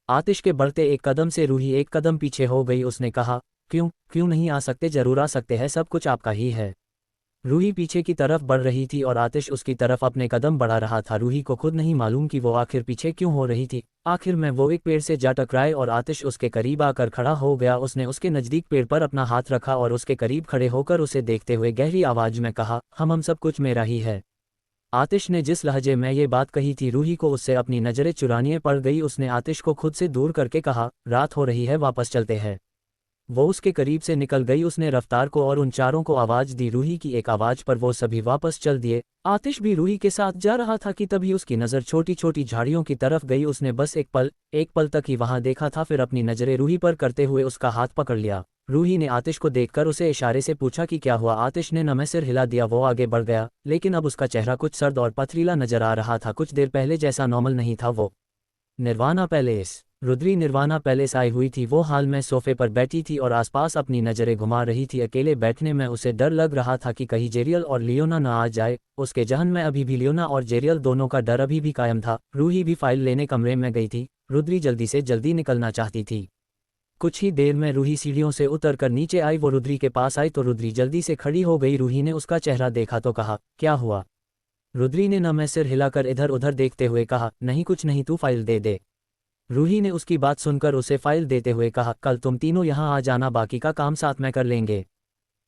आतिश के बढ़ते एक कदम से रूही एक कदम पीछे हो गई। उसने कहा, क्यों क्यों नहीं आ सकते? जरूर आ सकते हैं, सब कुछ आपका ही है। रूही पीछे की तरफ बढ़ रही थी और आतिश उसकी तरफ अपने कदम बढ़ा रहा था। रूही को खुद नहीं मालूम कि वो आखिर पीछे क्यों हो रही थी। आखिर में वो एक पेड़ से जा टकराए और आतिश उसके करीब आकर खड़ा हो गया। उसने उसके नज़दीक पेड़ पर अपना हाथ रखा और उसके करीब खड़े होकर उसे देखते हुए गहरी आवाज़ में कहा, हम सब कुछ मेरा ही है। आतिश ने जिस लहजे में ये बात कही थी, रूही को उससे अपनी नज़रें चुरानी पड़ गई। उसने आतिश को खुद से दूर करके कहा, रात हो रही है, वापस चलते हैं। वो उसके करीब से निकल गई। उसने रफ्तार को और उन चारों को आवाज़ दी। रूही की एक आवाज़ पर वो सभी वापस चल दिए। आतिश भी रूही के साथ जा रहा था कि तभी उसकी नज़र छोटी छोटी झाड़ियों की तरफ गई। उसने बस एक पल तक ही वहां देखा था, फिर अपनी नज़रें रूही पर करते हुए उसका हाथ पकड़ लिया। रूही ने आतिश को देखकर उसे इशारे से पूछा कि क्या हुआ। आतिश ने नमे सिर हिला दिया। वो आगे बढ़ गया, लेकिन अब उसका चेहरा कुछ सर्द और पथरीला नजर आ रहा था। कुछ देर पहले जैसा नॉर्मल नहीं था वो। निर्वाणा पैलेस। रुद्री निर्वाणा पैलेस आई हुई थी। वो हाल में सोफे पर बैठी थी और आसपास अपनी नज़रें घुमा रही थी। अकेले बैठने में उसे डर लग रहा था कि कहीं जेरियल और लियोना न आ जाए। उसके जहन में अभी भी लियोना और जेरियल दोनों का डर अभी भी कायम था। रूही भी फाइल लेने कमरे में गई थी। रुद्री जल्दी से जल्दी निकलना चाहती थी। कुछ ही देर में रूही सीढ़ियों से उतरकर नीचे आई। वो रुद्री के पास आई तो रुद्री जल्दी से खड़ी हो गई। रूही ने उसका चेहरा देखा तो कहा, क्या हुआ? रुद्री ने नमे सिर हिलाकर इधर उधर देखते हुए कहा, नहीं कुछ नहीं, तू फाइल दे दे। रूही ने उसकी बात सुनकर उसे फाइल देते हुए कहा, कल तुम तीनों यहाँ आ जाना, बाकी का काम साथ में कर लेंगे।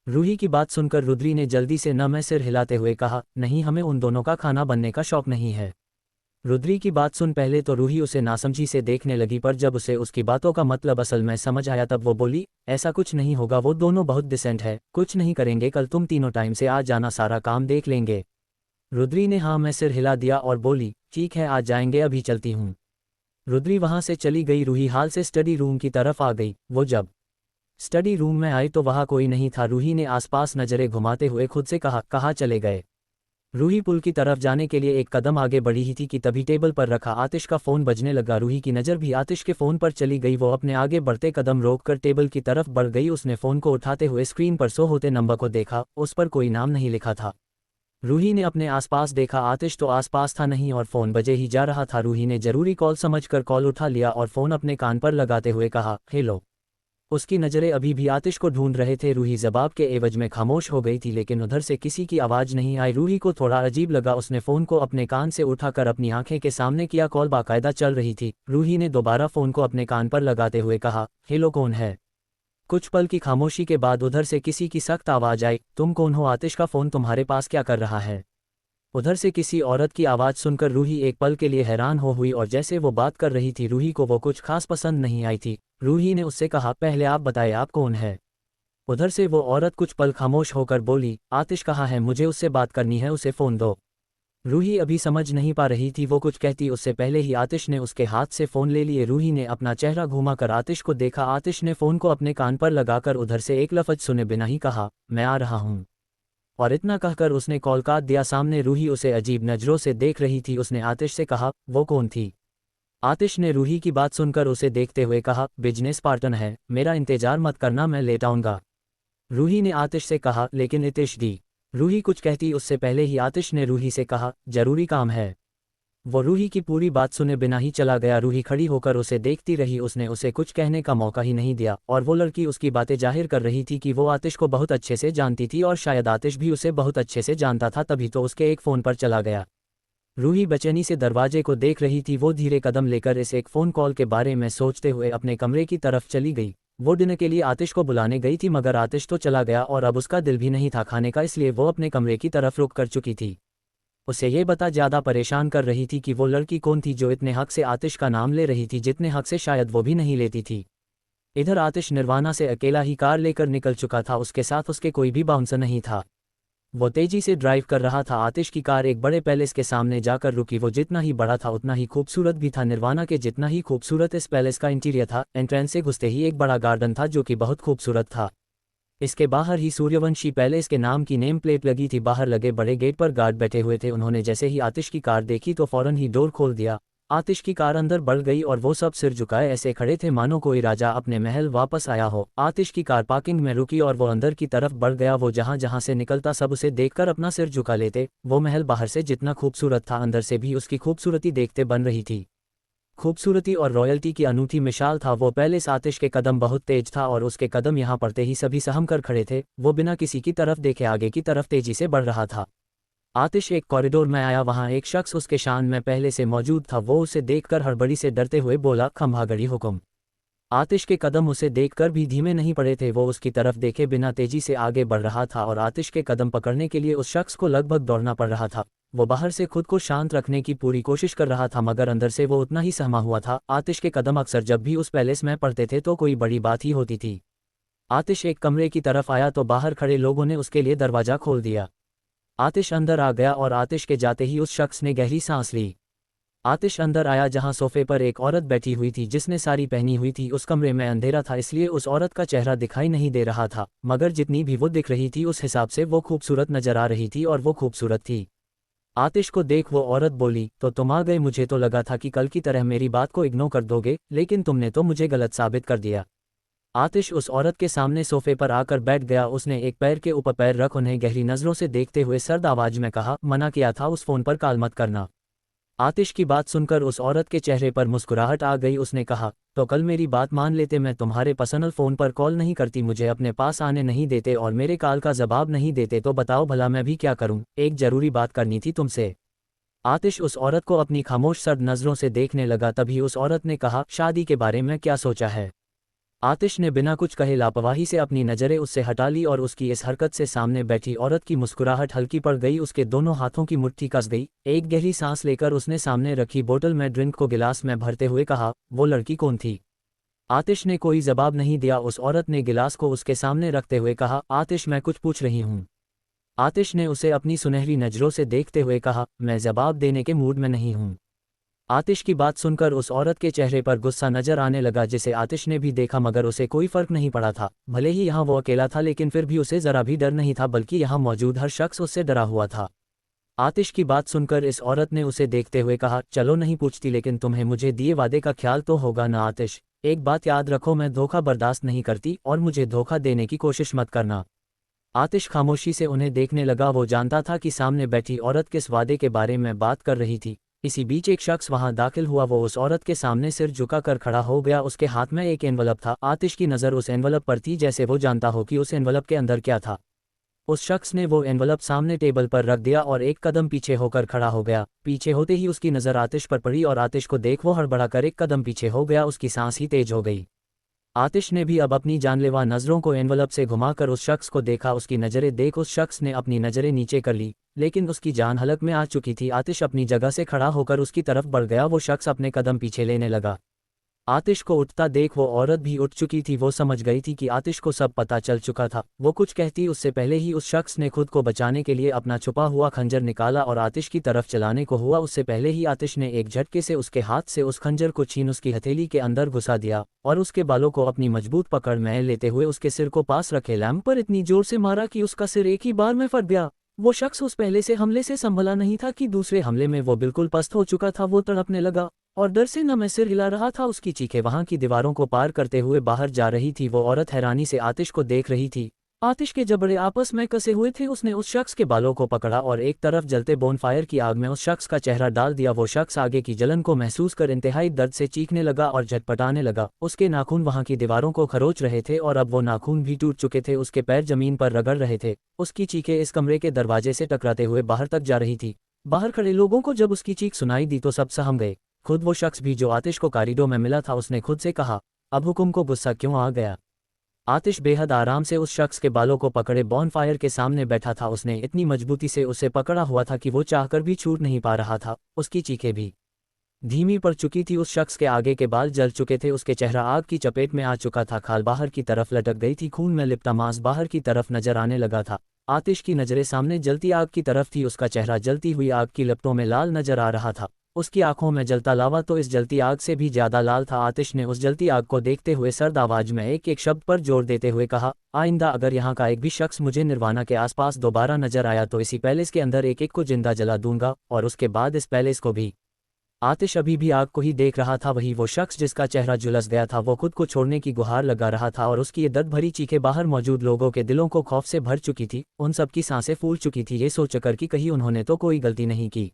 रूही की बात सुनकर रुद्री ने जल्दी से नमे सिर हिलाते हुए कहा, नहीं, हमें उन दोनों का खाना बनने का शौक नहीं है। रुद्री की बात सुन पहले तो रूही उसे नासमझी से देखने लगी, पर जब उसे उसकी बातों का मतलब असल में समझ आया तब वो बोली, ऐसा कुछ नहीं होगा, वो दोनों बहुत डिसेंट है, कुछ नहीं करेंगे, कल तुम तीनों टाइम से आ जाना, सारा काम देख लेंगे। रुद्री ने हाँ में सिर हिला दिया और बोली, ठीक है, आज जाएंगे, अभी चलती हूँ। रुद्री वहां से चली गई। रूही हाल से स्टडी रूम की तरफ आ गई। वो जब स्टडी रूम में आई तो वहां कोई नहीं था। रूही ने आसपास नजरें घुमाते हुए खुद से कहा, कहाँ चले गए? रूही पुल की तरफ जाने के लिए एक कदम आगे बढ़ी ही थी कि तभी टेबल पर रखा आतिश का फ़ोन बजने लगा। रूही की नज़र भी आतिश के फ़ोन पर चली गई। वो अपने आगे बढ़ते कदम रोककर टेबल की तरफ बढ़ गई। उसने फ़ोन को उठाते हुए स्क्रीन पर शो होते नंबर को देखा। उस पर कोई नाम नहीं लिखा था। रूही ने अपने आसपास देखा, आतिश तो आसपास था नहीं और फ़ोन बजे ही जा रहा था। रूही ने ज़रूरी कॉल समझकर कॉल उठा लिया और फ़ोन अपने कान पर लगाते हुए कहा, हेलो। उसकी नज़रें अभी भी आतिश को ढूंढ रहे थे। रूही जवाब के एवज में खामोश हो गई थी, लेकिन उधर से किसी की आवाज़ नहीं आई। रूही को थोड़ा अजीब लगा। उसने फ़ोन को अपने कान से उठाकर अपनी आंखें के सामने किया। कॉल बाकायदा चल रही थी। रूही ने दोबारा फ़ोन को अपने कान पर लगाते हुए कहा, हेलो, कौन है? कुछ पल की खामोशी के बाद उधर से किसी की सख्त आवाज़ आई, तुम कौन हो? आतिश का फ़ोन तुम्हारे पास क्या कर रहा है? उधर से किसी औरत की आवाज़ सुनकर रूही एक पल के लिए हैरान हो हुई और जैसे वो बात कर रही थी रूही को वो कुछ खास पसंद नहीं आई थी। रूही ने उससे कहा, पहले आप बताएं, आप कौन है? उधर से वो औरत कुछ पल खामोश होकर बोली, आतिश कहाँ है? मुझे उससे बात करनी है, उसे फ़ोन दो। रूही अभी समझ नहीं पा रही थी वो कुछ कहती, उससे पहले ही आतिश ने उसके हाथ से फ़ोन ले लिए। रूही ने अपना चेहरा घुमाकर आतिश को देखा। आतिश ने फ़ोन को अपने कान पर लगाकर उधर से एक लफ्ज़ सुने बिना ही कहा, मैं आ रहा हूँ। और इतना कहकर उसने कॉल काट दिया। सामने रूही उसे अजीब नज़रों से देख रही थी। उसने आतिश से कहा, वो कौन थी? आतिश ने रूही की बात सुनकर उसे देखते हुए कहा, बिजनेस पार्टनर है, मेरा इंतजार मत करना, मैं लेट आऊँगा। रूही ने आतिश से कहा, लेकिन इतिश दी। रूही कुछ कहती उससे पहले ही आतिश ने रूही से कहा, जरूरी काम है। वो रूही की पूरी बात सुने बिना ही चला गया। रूही खड़ी होकर उसे देखती रही। उसने उसे कुछ कहने का मौका ही नहीं दिया और वो लड़की उसकी बातें जाहिर कर रही थी कि वो आतिश को बहुत अच्छे से जानती थी और शायद आतिश भी उसे बहुत अच्छे से जानता था, तभी तो उसके एक फ़ोन पर चला गया। रूही बेचैनी से दरवाजे को देख रही थी। वो धीरे कदम लेकर इस एक फ़ोन कॉल के बारे में सोचते हुए अपने कमरे की तरफ चली गई। वो डिनर के लिए आतिश को बुलाने गई थी, मगर आतिश तो चला गया और अब उसका दिल भी नहीं था खाने का, इसलिए वो अपने कमरे की तरफ रुक कर चुकी थी। उसे ये बता ज़्यादा परेशान कर रही थी कि वो लड़की कौन थी जो इतने हक से आतिश का नाम ले रही थी, जितने हक से शायद वो भी नहीं लेती थी। इधर आतिश निर्वाणा से अकेला ही कार लेकर निकल चुका था। उसके साथ उसके कोई भी बाउंसर नहीं था। वो तेजी से ड्राइव कर रहा था। आतिश की कार एक बड़े पैलेस के सामने जाकर रुकी। वो जितना ही बड़ा था उतना ही खूबसूरत भी था। निर्वाणा के जितना ही खूबसूरत इस पैलेस का इंटीरियर था। एंट्रेंस से घुसते ही एक बड़ा गार्डन था जो कि बहुत खूबसूरत था। इसके बाहर ही सूर्यवंशी पैलेस के नाम की नेम प्लेट लगी थी। बाहर लगे बड़े गेट पर गार्ड बैठे हुए थे। उन्होंने जैसे ही आतिश की कार देखी तो फौरन ही डोर खोल दिया। आतिश की कार अंदर बढ़ गई और वो सब सिर झुकाए ऐसे खड़े थे मानो कोई राजा अपने महल वापस आया हो। आतिश की कार पार्किंग में रुकी और वो अंदर की तरफ बढ़ गया। वो जहां जहां से निकलता सब उसे देखकर अपना सिर झुका लेते। वो महल बाहर से जितना खूबसूरत था, अंदर से भी उसकी खूबसूरती देखते बन रही थी। खूबसूरती और रॉयल्टी की अनूठी मिसाल था वो पैलेस। आतिश के कदम बहुत तेज था और उसके कदम यहाँ पड़ते ही सभी सहम कर खड़े थे। वो बिना किसी की तरफ देखे आगे की तरफ तेजी से बढ़ रहा था। आतिश एक कॉरिडोर में आया। वहां एक शख्स उसके शान में पहले से मौजूद था। वो उसे देखकर हड़बड़ी से डरते हुए बोला, खंभागड़ी हुक्म। आतिश के कदम उसे देखकर भी धीमे नहीं पड़े थे। वो उसकी तरफ देखे बिना तेजी से आगे बढ़ रहा था और आतिश के कदम पकड़ने के लिए उस शख्स को लगभग दौड़ना पड़ रहा था। वो बाहर से खुद को शांत रखने की पूरी कोशिश कर रहा था, मगर अंदर से वो उतना ही सहमा हुआ था। आतिश के कदम अक्सर जब भी उस पैलेस में पड़ते थे तो कोई बड़ी बात ही होती थी। आतिश एक कमरे की तरफ आया तो बाहर खड़े लोगों ने उसके लिए दरवाज़ा खोल दिया। आतिश अंदर आ गया और आतिश के जाते ही उस शख्स ने गहरी सांस ली। आतिश अंदर आया जहां सोफे पर एक औरत बैठी हुई थी जिसने साड़ी पहनी हुई थी। उस कमरे में अंधेरा था, इसलिए उस औरत का चेहरा दिखाई नहीं दे रहा था, मगर जितनी भी वो दिख रही थी उस हिसाब से वो खूबसूरत नजर आ रही थी और वो खूबसूरत थी। आतिश को देख वो औरत बोली, तो तुम आ गए। मुझे तो लगा था कि कल की तरह मेरी बात को इग्नोर कर दोगे, लेकिन तुमने तो मुझे गलत साबित कर दिया। आतिश उस औरत के सामने सोफे पर आकर बैठ गया। उसने एक पैर के ऊपर पैर रख उन्हें गहरी नजरों से देखते हुए सर्द आवाज में कहा, मना किया था उस फोन पर कॉल मत करना। आतिश की बात सुनकर उस औरत के चेहरे पर मुस्कुराहट आ गई। उसने कहा, तो कल मेरी बात मान लेते, मैं तुम्हारे पर्सनल फ़ोन पर कॉल नहीं करती। मुझे अपने पास आने नहीं देते और मेरे कॉल का जवाब नहीं देते, तो बताओ भला मैं भी क्या करूं? एक जरूरी बात करनी थी तुमसे। आतिश उस औरत को अपनी खामोश सर्द नजरों से देखने लगा। तभी उस औरत ने कहा, शादी के बारे में क्या सोचा है? आतिश ने बिना कुछ कहे लापरवाही से अपनी नज़रें उससे हटा ली और उसकी इस हरकत से सामने बैठी औरत की मुस्कुराहट हल्की पड़ गई। उसके दोनों हाथों की मुट्ठी कस गई। एक गहरी सांस लेकर उसने सामने रखी बोतल में ड्रिंक को गिलास में भरते हुए कहा, वो लड़की कौन थी? आतिश ने कोई जवाब नहीं दिया। उस औरत ने गिलास को उसके सामने रखते हुए कहा, आतिश मैं कुछ पूछ रही हूँ। आतिश ने उसे अपनी सुनहरी नज़रों से देखते हुए कहा, मैं जवाब देने के मूड में नहीं हूँ। आतिश की बात सुनकर उस औरत के चेहरे पर गुस्सा नजर आने लगा, जिसे आतिश ने भी देखा, मगर उसे कोई फर्क नहीं पड़ा था। भले ही यहाँ वो अकेला था, लेकिन फिर भी उसे जरा भी डर नहीं था, बल्कि यहाँ मौजूद हर शख्स उससे डरा हुआ था। आतिश की बात सुनकर इस औरत ने उसे देखते हुए कहा, चलो नहीं पूछती, लेकिन तुम्हें मुझे दिए वादे का ख्याल तो होगा ना? आतिश, एक बात याद रखो, मैं धोखा बर्दाश्त नहीं करती और मुझे धोखा देने की कोशिश मत करना। आतिश खामोशी से उन्हें देखने लगा। वो जानता था कि सामने बैठी औरत किस वादे के बारे में बात कर रही थी। इसी बीच एक शख्स वहां दाखिल हुआ। वो उस औरत के सामने सिर झुकाकर खड़ा हो गया। उसके हाथ में एक एनवलप था। आतिश की नज़र उस एनवलप पर थी, जैसे वो जानता हो कि उस एनवलप के अंदर क्या था। उस शख्स ने वो एनवलप सामने टेबल पर रख दिया और एक कदम पीछे होकर खड़ा हो गया। पीछे होते ही उसकी नज़र आतिश पर पड़ी और आतिश को देख वो हड़बड़ाकर एक कदम पीछे हो गया। उसकी सांस ही तेज हो गई। आतिश ने भी अब अपनी जानलेवा नज़रों को एनवलप से घुमाकर उस शख्स को देखा। उसकी नज़रें देख उस शख्स ने अपनी नज़रें नीचे कर ली, लेकिन उसकी जान हलक में आ चुकी थी। आतिश अपनी जगह से खड़ा होकर उसकी तरफ बढ़ गया। वो शख्स अपने कदम पीछे लेने लगा। आतिश को उठता देख वो औरत भी उठ चुकी थी। वो समझ गई थी कि आतिश को सब पता चल चुका था। वो कुछ कहती उससे पहले ही उस शख्स ने खुद को बचाने के लिए अपना छुपा हुआ खंजर निकाला और आतिश की तरफ चलाने को हुआ। उससे पहले ही आतिश ने एक झटके से उसके हाथ से उस खंजर को छीन उसकी हथेली के अंदर घुसा दिया और उसके बालों को अपनी मजबूत पकड़ में लेते हुए उसके सिर को पास रखे लैंप पर इतनी जोर से मारा कि उसका सिर एक ही बार में फट गया। वो शख्स उस पहले से हमले से संभला नहीं था कि दूसरे हमले में वो बिल्कुल पस्त हो चुका था। वो तड़पने लगा और डर से न मैं सिर हिला रहा था। उसकी चीखें वहां की दीवारों को पार करते हुए बाहर जा रही थी। वो औरत हैरानी से आतिश को देख रही थी। आतिश के जबड़े आपस में कसे हुए थे। उसने उस शख्स के बालों को पकड़ा और एक तरफ जलते बोनफायर की आग में उस शख्स का चेहरा डाल दिया। वो शख्स आगे की जलन को महसूस कर इंतहाई दर्द से चीखने लगा और झटपटाने लगा। उसके नाखून वहां की दीवारों को खरोच रहे थे और अब वो नाखून भी टूट चुके थे। उसके पैर जमीन पर रगड़ रहे थे। उसकी चीखें इस कमरे के दरवाजे से टकराते हुए बाहर तक जा रही थी। बाहर खड़े लोगों को जब उसकी चीख सुनाई दी तो सब सहम गए। खुद वो शख्स भी जो आतिश को कॉरिडोर में मिला था उसने खुद से कहा, अब हुकुम को गुस्सा क्यों आ गया। आतिश बेहद आराम से उस शख्स के बालों को पकड़े बॉनफायर के सामने बैठा था। उसने इतनी मजबूती से उसे पकड़ा हुआ था कि वो चाहकर भी छूट नहीं पा रहा था। उसकी चीखें भी धीमी पड़ चुकी थी। उस शख्स के आगे के बाल जल चुके थे, उसके चेहरा आग की चपेट में आ चुका था, खाल बाहर की तरफ लटक गई थी, खून में लिपटा मांस बाहर की तरफ नजर आने लगा था। आतिश की नजरें सामने जलती आग की तरफ थी, उसका चेहरा जलती हुई आग की लपटों में लाल नजर आ रहा था। उसकी आंखों में जलता लावा तो इस जलती आग से भी ज्यादा लाल था। आतिश ने उस जलती आग को देखते हुए सर्द आवाज में एक एक शब्द पर जोर देते हुए कहा, आइंदा अगर यहाँ का एक भी शख्स मुझे निर्वाणा के आसपास दोबारा नजर आया तो इसी पैलेस के अंदर एक एक को जिंदा जला दूंगा, और उसके बाद इस पैलेस को भी। आतिश अभी भी आग को ही देख रहा था। वही वो शख्स जिसका चेहरा झुलस गया था, वो खुद को छोड़ने की गुहार लगा रहा था, और उसकी ये दर्द भरी चीखें बाहर मौजूद लोगों के दिलों को खौफ से भर चुकी थी। उन सब की सांसें फूल चुकी थी, ये सोचकर कि कहीं उन्होंने तो कोई गलती नहीं की।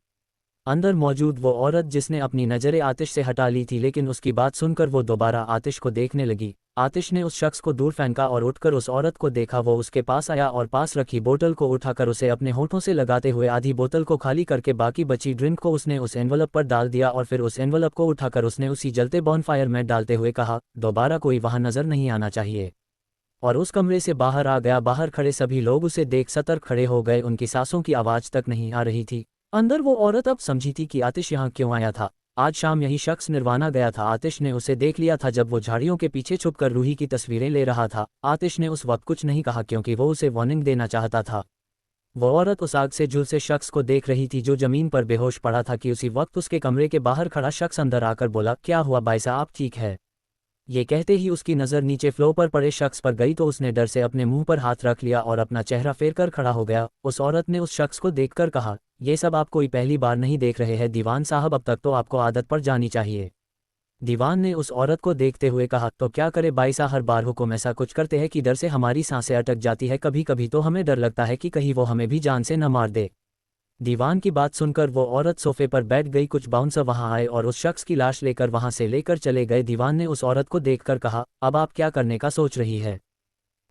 अंदर मौजूद वो औरत जिसने अपनी नज़रें आतिश से हटा ली थी, लेकिन उसकी बात सुनकर वो दोबारा आतिश को देखने लगी। आतिश ने उस शख्स को दूर फेंका और उठकर उस औरत को देखा। वो उसके पास आया और पास रखी बोतल को उठाकर उसे अपने होठों से लगाते हुए आधी बोतल को खाली करके बाकी बची ड्रिंक को उसने उस एनवलप पर डाल दिया, और फिर उस एनवलप को उठाकर उसने उसी जलते बॉनफायर में डालते हुए कहा, दोबारा कोई वहां नजर नहीं आना चाहिए। और उस कमरे से बाहर आ गया। बाहर खड़े सभी लोग उसे देख सतर्क खड़े हो गए, उनकी सांसों की आवाज तक नहीं आ रही थी। अंदर वो औरत अब समझी थी कि आतिश यहाँ क्यों आया था। आज शाम यही शख्स निर्वाणा गया था। आतिश ने उसे देख लिया था जब वो झाड़ियों के पीछे छुपकर रूही की तस्वीरें ले रहा था। आतिश ने उस वक्त कुछ नहीं कहा क्योंकि वो उसे वार्निंग देना चाहता था। वो औरत उस आग से झुलसे शख्स को देख रही थी जो जमीन पर बेहोश पड़ा था कि उसी वक्त उसके कमरे के बाहर खड़ा शख्स अंदर आकर बोला, क्या हुआ बाईसा, आप ठीक है। ये कहते ही उसकी नज़र नीचे फ्लोर पर पड़े शख्स पर गई तो उसने डर से अपने मुंह पर हाथ रख लिया और अपना चेहरा फेर कर खड़ा हो गया। उस औरत ने उस शख्स को देखकर कहा, ये सब आप कोई पहली बार नहीं देख रहे हैं दीवान साहब, अब तक तो आपको आदत पड़ जानी चाहिए। दीवान ने उस औरत को देखते हुए कहा, तो क्या करे बाईसा, हर बार हुक्म ऐसा कुछ करते हैं कि डर से हमारी सांसें अटक जाती है। कभी कभी तो हमें डर लगता है कि कहीं वो हमें भी जान से न मार दे। दीवान की बात सुनकर वो औरत सोफे पर बैठ गई। कुछ बाउंसर वहां आए और उस शख्स की लाश लेकर वहां से लेकर चले गए। दीवान ने उस औरत को देखकर कहा, अब आप क्या करने का सोच रही है।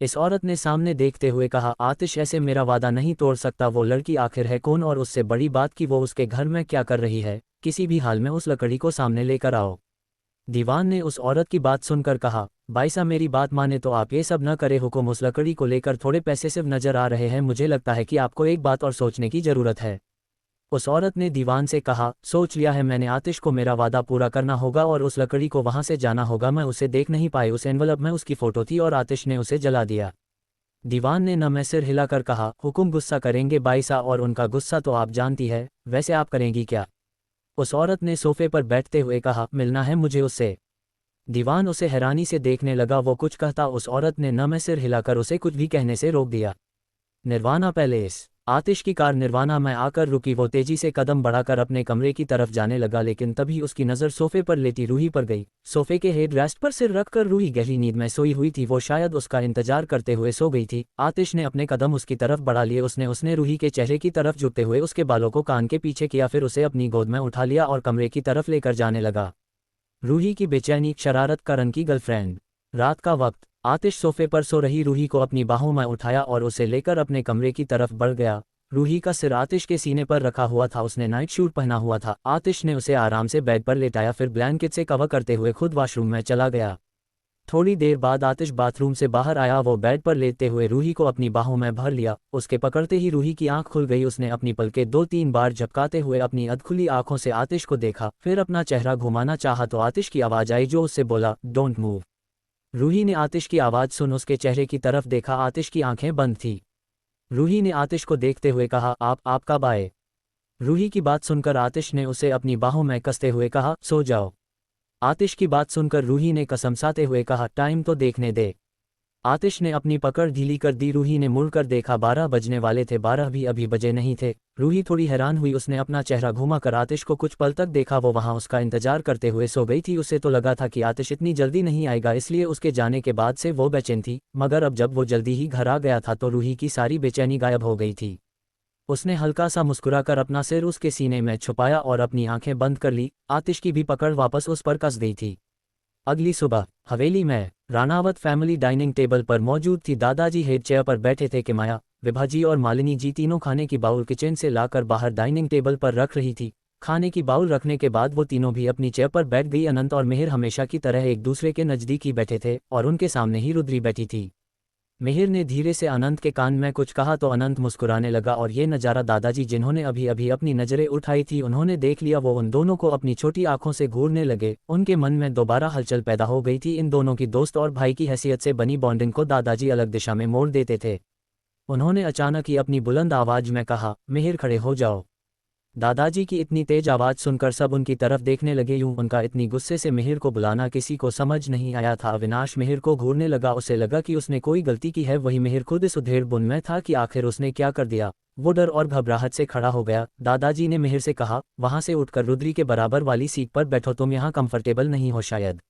इस औरत ने सामने देखते हुए कहा, आतिश ऐसे मेरा वादा नहीं तोड़ सकता। वो लड़की आखिर है कौन, और उससे बड़ी बात कि वो उसके घर में क्या कर रही है। किसी भी हाल में उस लकड़ी को सामने लेकर आओ। दीवान ने उस औरत की बात सुनकर कहा, बाईसा मेरी बात माने तो आप ये सब न करे। हुकुम, उस लकड़ी को लेकर थोड़े पैसे सिर्फ नजर आ रहे हैं। मुझे लगता है कि आपको एक बात और सोचने की जरूरत है। उस औरत ने दीवान से कहा, सोच लिया है मैंने। आतिश को मेरा वादा पूरा करना होगा और उस लकड़ी को वहां से जाना होगा। मैं उसे देख नहीं पाई। उस एनवलप में उसकी फोटो थी और आतिश ने उसे जला दिया। दीवान ने न में सिर हिलाकर कहा, हुकुम, गुस्सा करेंगे बाईसा, और उनका गुस्सा तो आप जानती है। वैसे आप करेंगी क्या। उस औरत ने सोफे पर बैठते हुए कहा, मिलना है मुझे उससे। दीवान उसे हैरानी से देखने लगा। वो कुछ कहता, उस औरत ने न में सिर हिलाकर उसे कुछ भी कहने से रोक दिया। निर्वाणा पैलेस। आतिश की कार निर्वाणा में आकर रुकी। वो तेजी से कदम बढ़ाकर अपने कमरे की तरफ जाने लगा, लेकिन तभी उसकी नज़र सोफे पर लेटी रूही पर गई। सोफे के हेड रेस्ट पर सिर रखकर रूही गहरी नींद में सोई हुई थी। वो शायद उसका इंतजार करते हुए सो गई थी। आतिश ने अपने कदम उसकी तरफ बढ़ा लिए। उसने रूही के चेहरे की तरफ झुकते हुए उसके बालों को कान के पीछे किया, फिर उसे अपनी गोद में उठा लिया और कमरे की तरफ लेकर जाने लगा। रूही की बेचैनी, शरारत, करण की गर्लफ्रेंड। रात का वक्त। आतिश सोफे पर सो रही रूही को अपनी बाहों में उठाया और उसे लेकर अपने कमरे की तरफ बढ़ गया। रूही का सिर आतिश के सीने पर रखा हुआ था। उसने नाइट सूट पहना हुआ था। आतिश ने उसे आराम से बेड पर लेटाया, फिर ब्लैंकेट से कवर करते हुए खुद वॉशरूम में चला गया। थोड़ी देर बाद आतिश बाथरूम से बाहर आया। वो बेड पर लेटते हुए रूही को अपनी बाहों में भर लिया। उसके पकड़ते ही रूही की आंख खुल गई। उसने अपनी पलकें 2-3 बार झपकाते हुए अपनी अधखुली आंखों से आतिश को देखा, फिर अपना चेहरा घुमाना चाहा तो आतिश की आवाज आई जो उससे बोला, डोंट मूव। रूही ने आतिश की आवाज़ सुन उसके चेहरे की तरफ देखा। आतिश की आंखें बंद थी। रूही ने आतिश को देखते हुए कहा, आप कब आए। रूही की बात सुनकर आतिश ने उसे अपनी बाहों में कसते हुए कहा, सो जाओ। आतिश की बात सुनकर रूही ने कसमसाते हुए कहा, टाइम तो देखने दे। आतिश ने अपनी पकड़ ढीली कर दी। रूही ने मुड़कर देखा, 12 बजने वाले थे, 12 भी अभी बजे नहीं थे। रूही थोड़ी हैरान हुई। उसने अपना चेहरा घुमाकर आतिश को कुछ पल तक देखा। वो वहां उसका इंतजार करते हुए सो गई थी। उसे तो लगा था कि आतिश इतनी जल्दी नहीं आएगा, इसलिए उसके जाने के बाद से वो बेचैन थी। मगर अब जब वो जल्दी ही घर आ गया था तो रूही की सारी बेचैनी गायब हो गई थी। उसने हल्का सा मुस्कुराकर अपना सिर उसके सीने में छुपाया और अपनी आंखें बंद कर ली। आतिश की भी पकड़ वापस उस पर कस गई थी। अगली सुबह हवेली में रानावत फैमिली डाइनिंग टेबल पर मौजूद थी। दादाजी हेड चेयर पर बैठे थे। किमाया, विभाजी और मालिनी जी तीनों खाने की बाउल किचन से लाकर बाहर डाइनिंग टेबल पर रख रही थी। खाने की बाउल रखने के बाद वो तीनों भी अपनी चेयर पर बैठ गई। अनंत और मिहिर हमेशा की तरह एक दूसरे के नज़दीक ही बैठे थे और उनके सामने ही रुद्री बैठी थी। मिहिर ने धीरे से अनंत के कान में कुछ कहा तो अनंत मुस्कुराने लगा और ये नज़ारा दादाजी जिन्होंने अभी अभी अपनी नज़रें उठाई थी उन्होंने देख लिया। वो उन दोनों को अपनी छोटी आंखों से घूरने लगे। उनके मन में दोबारा हलचल पैदा हो गई थी। इन दोनों की दोस्त और भाई की हैसियत से बनी बॉन्डिंग को दादाजी अलग दिशा में मोड़ देते थे। उन्होंने अचानक ही अपनी बुलंद आवाज में कहा, मिहिर खड़े हो जाओ। दादाजी की इतनी तेज आवाज़ सुनकर सब उनकी तरफ देखने लगे। यूं उनका इतनी गुस्से से मिहिर को बुलाना किसी को समझ नहीं आया था। अविनाश मिहिर को घूरने लगा। उसे लगा कि उसने कोई गलती की है। वही मिहिर खुद इस उधेड़बुन में था कि आखिर उसने क्या कर दिया। वो डर और घबराहट से खड़ा हो गया। दादाजी ने मिहिर से कहा, वहां से उठकर रुद्री के बराबर वाली सीट पर बैठो, तुम यहाँ कंफर्टेबल नहीं हो शायद।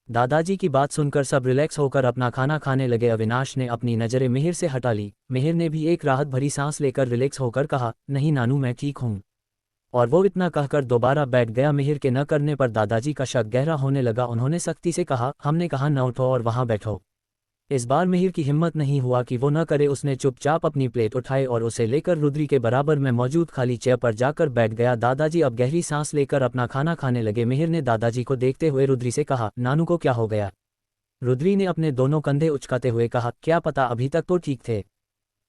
दादाजी की बात सुनकर सब रिलैक्स होकर अपना खाना खाने लगे। अविनाश ने अपनी नज़रें मिहिर से हटा ली। मिहिर ने भी एक राहत भरी सांस लेकर रिलैक्स होकर कहा, नहीं नानू मैं ठीक हूँ। और वो इतना कहकर दोबारा बैठ गया। मिहिर के न करने पर दादाजी का शक गहरा होने लगा। उन्होंने सख्ती से कहा, हमने कहा न उठो और वहां बैठो। इस बार मिहिर की हिम्मत नहीं हुआ कि वो न करे। उसने चुपचाप अपनी प्लेट उठाई और उसे लेकर रुद्री के बराबर में मौजूद खाली चेयर पर जाकर बैठ गया। दादाजी अब गहरी सांस लेकर अपना खाना खाने लगे। मिहिर ने दादाजी को देखते हुए रुद्री से कहा, नानू को क्या हो गया? रुद्री ने अपने दोनों कंधे उचकाते हुए कहा, क्या पता, अभी तक तो ठीक थे।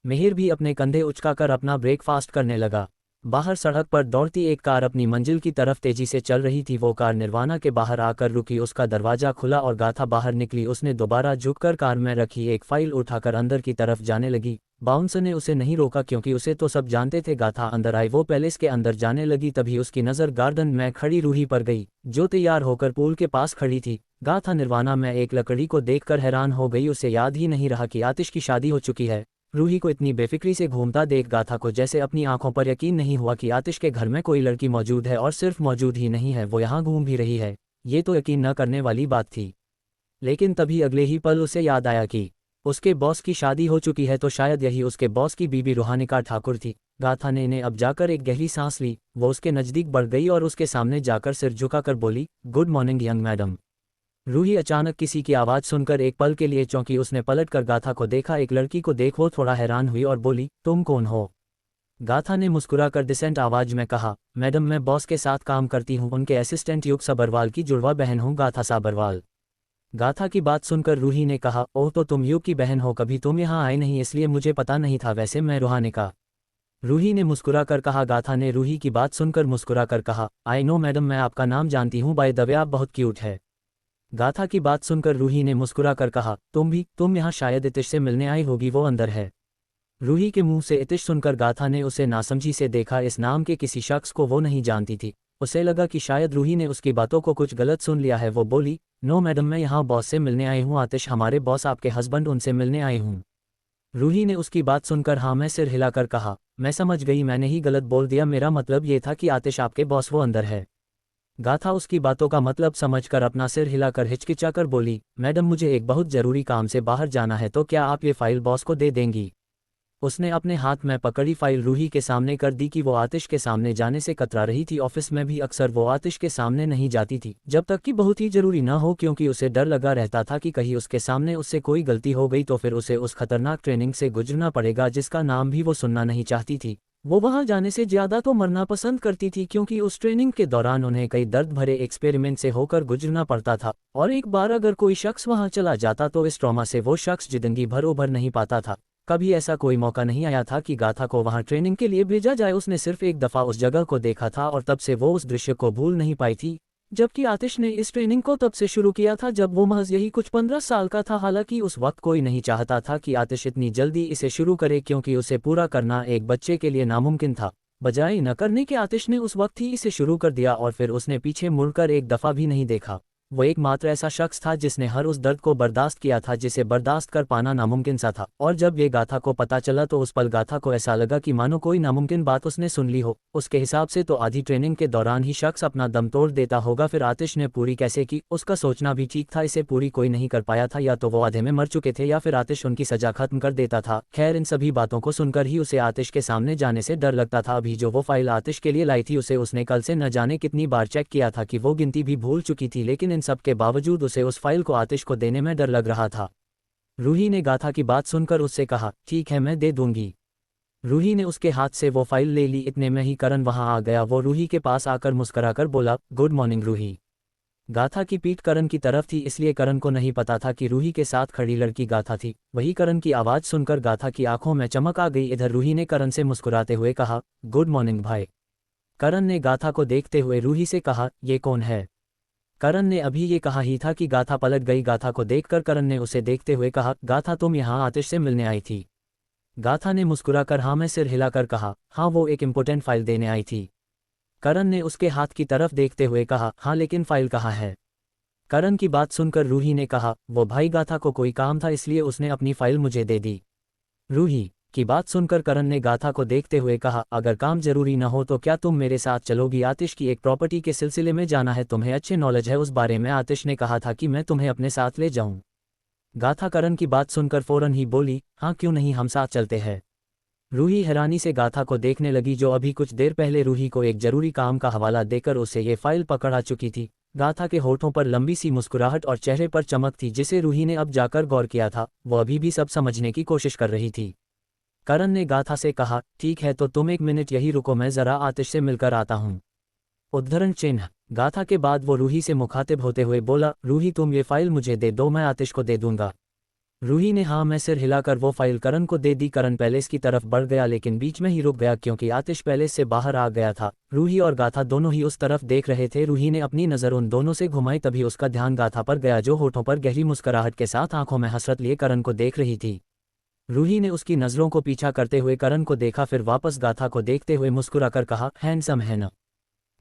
मिहिर भी अपने कंधे उचकाकर अपना ब्रेकफास्ट करने लगा। बाहर सड़क पर दौड़ती एक कार अपनी मंजिल की तरफ तेजी से चल रही थी। वो कार निर्वाणा के बाहर आकर रुकी। उसका दरवाजा खुला और गाथा बाहर निकली। उसने दोबारा झुककर कार में रखी एक फाइल उठाकर अंदर की तरफ जाने लगी। बाउंसर ने उसे नहीं रोका क्योंकि उसे तो सब जानते थे। गाथा अंदर आई। वो पैलेस के अंदर जाने लगी। तभी उसकी नज़र गार्डन में खड़ी रूही पर गई जो तैयार होकर पूल के पास खड़ी थी। गाथा निर्वाणा में एक लकड़ी को देखकर हैरान हो गई। उसे याद ही नहीं रहा कि आतिश की शादी हो चुकी है। रूही को इतनी बेफिक्री से घूमता देख गाथा को जैसे अपनी आंखों पर यकीन नहीं हुआ कि आतिश के घर में कोई लड़की मौजूद है और सिर्फ मौजूद ही नहीं है, वो यहाँ घूम भी रही है। ये तो यकीन न करने वाली बात थी। लेकिन तभी अगले ही पल उसे याद आया कि उसके बॉस की शादी हो चुकी है, तो शायद यही उसके बॉस की बीबी रूहानिका ठाकुर थी। गाथा ने अब जाकर एक गहरी सांस ली। वो उसके नज़दीक बढ़ गई और उसके सामने जाकर सिर झुकाकर बोली, good morning young madam. Ruhi अचानक किसी की आवाज़ सुनकर एक पल के लिए चौंकी। उसने पलटकर गाथा को देखा। एक लड़की को देख वो थोड़ा हैरान हुई और बोली, तुम कौन हो? गाथा ने मुस्कुराकर डिसेंट आवाज में कहा, मैडम मैं बॉस के साथ काम करती हूँ, उनके असिस्टेंट युग सबरवाल की जुड़वा बहन हूँ, गाथा साबरवाल। गाथा की बात सुनकर रूही ने कहा, ओह तो तुम युग की बहन हो, कभी तुम यहाँ आए नहीं इसलिए मुझे पता नहीं था, वैसे मैं रूहानिका। रूही ने मुस्कुराकर कहा। गाथा ने रूही की बात सुनकर मुस्कुराकर कहा, आई नो मैडम, मैं आपका नाम जानती हूँ, बाय द वे आप बहुत क्यूट है। गाथा की बात सुनकर रूही ने मुस्कुराकर कहा, तुम यहाँ शायद इतिश से मिलने आई होगी, वो अंदर है। रूही के मुंह से इतिश सुनकर गाथा ने उसे नासमझी से देखा। इस नाम के किसी शख्स को वो नहीं जानती थी। उसे लगा कि शायद रूही ने उसकी बातों को कुछ गलत सुन लिया है। वो बोली, नो मैडम, मैं यहाँ बॉस से मिलने आई हूँ, आतिश हमारे बॉस आपके हस्बैंड, उनसे मिलने आई हूँ। रूही ने उसकी बात सुनकर हाँ में सिर हिलाकर कहा, मैं समझ गई, मैंने ही गलत बोल दिया, मेरा मतलब ये था कि आतिश आपके बॉस वो अंदर है। गाथा उसकी बातों का मतलब समझकर अपना सिर हिलाकर हिचकिचाकर बोली, मैडम मुझे एक बहुत ज़रूरी काम से बाहर जाना है, तो क्या आप ये फाइल बॉस को दे देंगी? उसने अपने हाथ में पकड़ी फाइल रूही के सामने कर दी कि वो आतिश के सामने जाने से कतरा रही थी। ऑफिस में भी अक्सर वो आतिश के सामने नहीं जाती थी जब तक कि बहुत ही जरूरी ना हो, क्योंकि उसे डर लगा रहता था कि कहीं उसके सामने उससे कोई गलती हो गई तो फिर उसे उस खतरनाक ट्रेनिंग से गुजरना पड़ेगा जिसका नाम भी वो सुनना नहीं चाहती थी। वो वहां जाने से ज्यादा तो मरना पसंद करती थी, क्योंकि उस ट्रेनिंग के दौरान उन्हें कई दर्द भरे एक्सपेरिमेंट से होकर गुजरना पड़ता था और एक बार अगर कोई शख्स वहां चला जाता तो इस ट्रॉमा से वो शख्स जिंदगी भर उभर नहीं पाता था। कभी ऐसा कोई मौका नहीं आया था कि गाथा को वहां ट्रेनिंग के लिए भेजा जाए। उसने सिर्फ एक दफा उस जगह को देखा था और तब से वो उस दृश्य को भूल नहीं पाई थी। जबकि आतिश ने इस ट्रेनिंग को तब से शुरू किया था जब वो महज यही कुछ 15 साल का था। हालांकि उस वक्त कोई नहीं चाहता था कि आतिश इतनी जल्दी इसे शुरू करे, क्योंकि उसे पूरा करना एक बच्चे के लिए नामुमकिन था। बजाय न करने के आतिश ने उस वक्त ही इसे शुरू कर दिया और फिर उसने पीछे मुड़कर एक दफा भी नहीं देखा। वो एकमात्र ऐसा शख्स था जिसने हर उस दर्द को बर्दाश्त किया था जिसे बर्दाश्त कर पाना नामुमकिन सा था। और जब ये गाथा को पता चला तो उस पल गाथा को ऐसा लगा कि मानो कोई नामुमकिन बात उसने सुन ली हो। उसके हिसाब से तो आधी ट्रेनिंग के दौरान ही शख्स अपना दम तोड़ देता होगा। फिर आतिश ने पूरी कैसे की, उसका सोचना भी ठीक था। इसे पूरी कोई नहीं कर पाया था, या तो वो आधे में मर चुके थे या फिर आतिश उनकी सजा खत्म कर देता था। खैर, इन सभी बातों को सुनकर ही उसे आतिश के सामने जाने से डर लगता था। अभी जो वो फाइल आतिश के लिए लाई थी उसे उसने कल से न जाने कितनी बार चेक किया था कि वो गिनती भी भूल चुकी थी, लेकिन इन सब के बावजूद उसे उस फाइल को आतिश को देने में डर लग रहा था। रूही ने गाथा की बात सुनकर उससे कहा, ठीक है मैं दे दूंगी। रूही ने उसके हाथ से वो फाइल ले ली। इतने में ही करण वहां आ गया। वो रूही के पास आकर मुस्कुराकर बोला, गुड मॉर्निंग रूही। गाथा की पीठ करण की तरफ थी, इसलिए करण को नहीं पता था कि रूही के साथ खड़ी लड़की गाथा थी। वही करण की आवाज़ सुनकर गाथा की आंखों में चमक आ गई। इधर रूही ने करण से मुस्कुराते हुए कहा, गुड मॉर्निंग भाई। करण ने गाथा को देखते हुए रूही से कहा, ये कौन है? करण ने अभी ये कहा ही था कि गाथा पलट गई। गाथा को देखकर करण ने उसे देखते हुए कहा, गाथा तुम यहाँ आतिश से मिलने आई थी? गाथा ने मुस्कुराकर हाँ में सिर हिलाकर कहा, हाँ वो एक इम्पोर्टेंट फाइल देने आई थी। करण ने उसके हाथ की तरफ देखते हुए कहा, हाँ लेकिन फाइल कहाँ है? करण की बात सुनकर रूही ने कहा, वो भाई गाथा को कोई काम था इसलिए उसने अपनी फाइल मुझे दे दी। रूही की बात सुनकर करण ने गाथा को देखते हुए कहा, अगर काम जरूरी न हो तो क्या तुम मेरे साथ चलोगी? आतिश की एक प्रॉपर्टी के सिलसिले में जाना है, तुम्हें अच्छे नॉलेज है उस बारे में। आतिश ने कहा था कि मैं तुम्हें अपने साथ ले जाऊं। गाथा करण की बात सुनकर फौरन ही बोली, हाँ क्यों नहीं, हम साथ चलते हैं। रूही हैरानी से गाथा को देखने लगी, जो अभी कुछ देर पहले रूही को एक जरूरी काम का हवाला देकर उसे ये फाइल पकड़ा चुकी थी। गाथा के होठों पर लंबी सी मुस्कुराहट और चेहरे पर चमक थी, जिसे रूही ने अब जाकर गौर किया था। वो अभी भी सब समझने की कोशिश कर रही थी। करण ने गाथा से कहा, ठीक है तो तुम एक मिनट यही रुको, मैं जरा आतिश से मिलकर आता हूँ। उद्धरण चिन्ह। गाथा के बाद वो रूही से मुखातिब होते हुए बोला, रूही तुम ये फाइल मुझे दे दो, मैं आतिश को दे दूंगा। रूही ने हाँ में सिर हिलाकर वो फाइल करण को दे दी। करण पैलेस की तरफ बढ़ गया, लेकिन बीच में ही रुक गया क्योंकि आतिश पैलेस से बाहर आ गया था। रूही और गाथा दोनों ही उस तरफ देख रहे थे। रूही ने अपनी नज़र उन दोनों से घुमाई, तभी उसका ध्यान गाथा पर गया, जो होठों पर गहरी मुस्कुराहट के साथ आंखों में हसरत लिए करण को देख रही थी। रूही ने उसकी नज़रों को पीछा करते हुए करण को देखा, फिर वापस गाथा को देखते हुए मुस्कुराकर कहा, हैंडसम है न?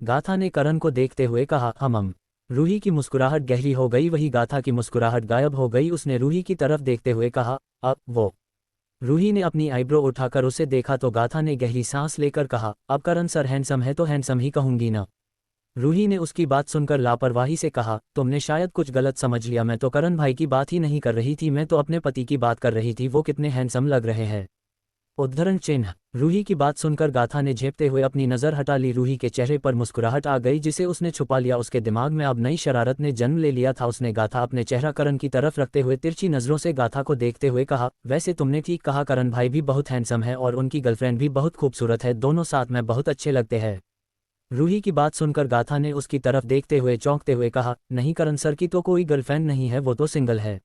गाथा ने करण को देखते हुए कहा, हम। रूही की मुस्कुराहट गहरी हो गई, वही गाथा की मुस्कुराहट गायब हो गई। उसने रूही की तरफ देखते हुए कहा, अब वो। रूही ने अपनी आईब्रो उठाकर उसे देखा तो गाथा ने गहरी सांस लेकर कहा, अब करण सर हैंडसम है तो हैंडसम ही कहूंगी ना। रूही ने उसकी बात सुनकर लापरवाही से कहा, तुमने शायद कुछ गलत समझ लिया, मैं तो करण भाई की बात ही नहीं कर रही थी, मैं तो अपने पति की बात कर रही थी। वो कितने हैंडसम लग रहे हैं। उद्धरण चिन्ह। रूही की बात सुनकर गाथा ने झेपते हुए अपनी नज़र हटा ली। रूही के चेहरे पर मुस्कुराहट आ गई, जिसे उसने छुपा लिया। उसके दिमाग में अब नई शरारत ने जन्म ले लिया था। उसने गाथा अपने चेहरा करण की तरफ रखते हुए तिरछी नज़रों से गाथा को देखते हुए कहा, वैसे तुमने ठीक कहा, करण भाई भी बहुत हैंडसम है और उनकी गर्लफ्रेंड भी बहुत खूबसूरत है, दोनों साथ में बहुत अच्छे लगते हैं। रूही की बात सुनकर गाथा ने उसकी तरफ देखते हुए चौंकते हुए कहा, नहीं करण सर की तो कोई गर्लफ्रेंड नहीं है, वो तो सिंगल है।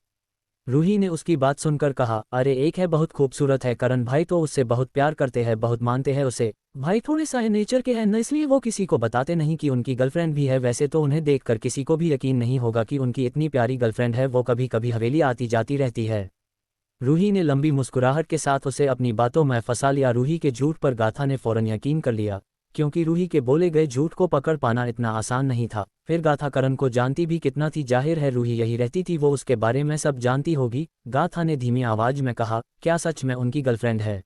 रूही ने उसकी बात सुनकर कहा, अरे एक है, बहुत खूबसूरत है, करण भाई तो उससे बहुत प्यार करते हैं, बहुत मानते हैं उसे। भाई थोड़े सा नेचर के हैं न, इसलिए वो किसी को बताते नहीं कि उनकी गर्लफ्रेंड भी है। वैसे तो उन्हें देखकर किसी को भी यकीन नहीं होगा कि उनकी इतनी प्यारी गर्लफ्रेंड है, वो कभी कभी हवेली आती जाती रहती है। रूही ने लंबी मुस्कुराहट के साथ उसे अपनी बातों में फंसा लिया। रूही के झूठ पर गाथा ने फौरन यकीन कर लिया, क्योंकि रूही के बोले गए झूठ को पकड़ पाना इतना आसान नहीं था। फिर गाथा करण को जानती भी कितना थी, जाहिर है रूही यही रहती थी, वो उसके बारे में सब जानती होगी। गाथा ने धीमी आवाज में कहा, क्या सच में उनकी गर्लफ्रेंड है?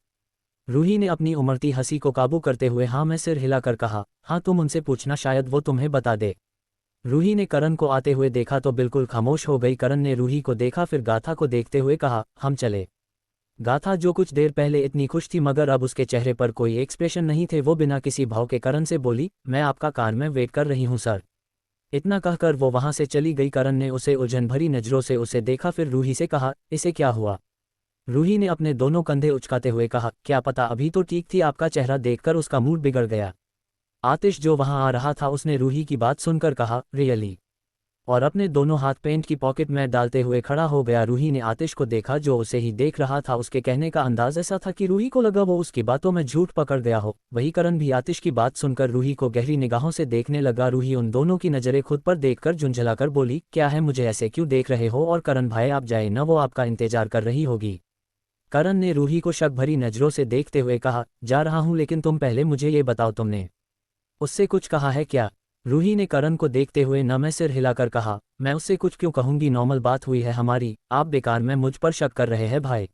रूही ने अपनी उमड़ती हंसी को काबू करते हुए हाँ में सिर हिलाकर कहा, हाँ तुम उनसे पूछना, शायद वो तुम्हें बता दे। रूही ने करण को आते हुए देखा तो बिल्कुल खामोश हो गई। करण ने रूही को देखा, फिर गाथा को देखते हुए कहा, हम चले। गाथा जो कुछ देर पहले इतनी खुश थी मगर अब उसके चेहरे पर कोई एक्सप्रेशन नहीं थे, वो बिना किसी भाव के करण से बोली, मैं आपका कार में वेट कर रही हूँ सर। इतना कहकर वो वहां से चली गई। करण ने उसे उलझन भरी नजरों से उसे देखा, फिर रूही से कहा, इसे क्या हुआ? रूही ने अपने दोनों कंधे उचकाते हुए कहा, क्या पता, अभी तो ठीक थी, आपका चेहरा देखकर उसका मूड बिगड़ गया। आतिश जो वहां आ रहा था उसने रूही की बात सुनकर कहा, रियली? और अपने दोनों हाथ पेंट की पॉकेट में डालते हुए खड़ा हो गया। रूही ने आतिश को देखा, जो उसे ही देख रहा था। उसके कहने का अंदाज ऐसा था कि रूही को लगा वो उसकी बातों में झूठ पकड़ गया हो। वही करण भी आतिश की बात सुनकर रूही को गहरी निगाहों से देखने लगा। रूही उन दोनों की नज़रें खुद पर देखकर झुंझलाकर बोली, क्या है, मुझे ऐसे क्यों देख रहे हो? और करण भाई आप जाए न, वो आपका इंतजार कर रही होगी। करण ने रूही को शक भरी नज़रों से देखते हुए कहा, जा रहा हूं, लेकिन तुम पहले मुझे ये बताओ, तुमने उससे कुछ कहा है क्या? रूही ने करण को देखते हुए न में सिर हिलाकर कहा, मैं उससे कुछ क्यों कहूंगी, नॉर्मल बात हुई है हमारी, आप बेकार में मुझ पर शक कर रहे हैं भाई।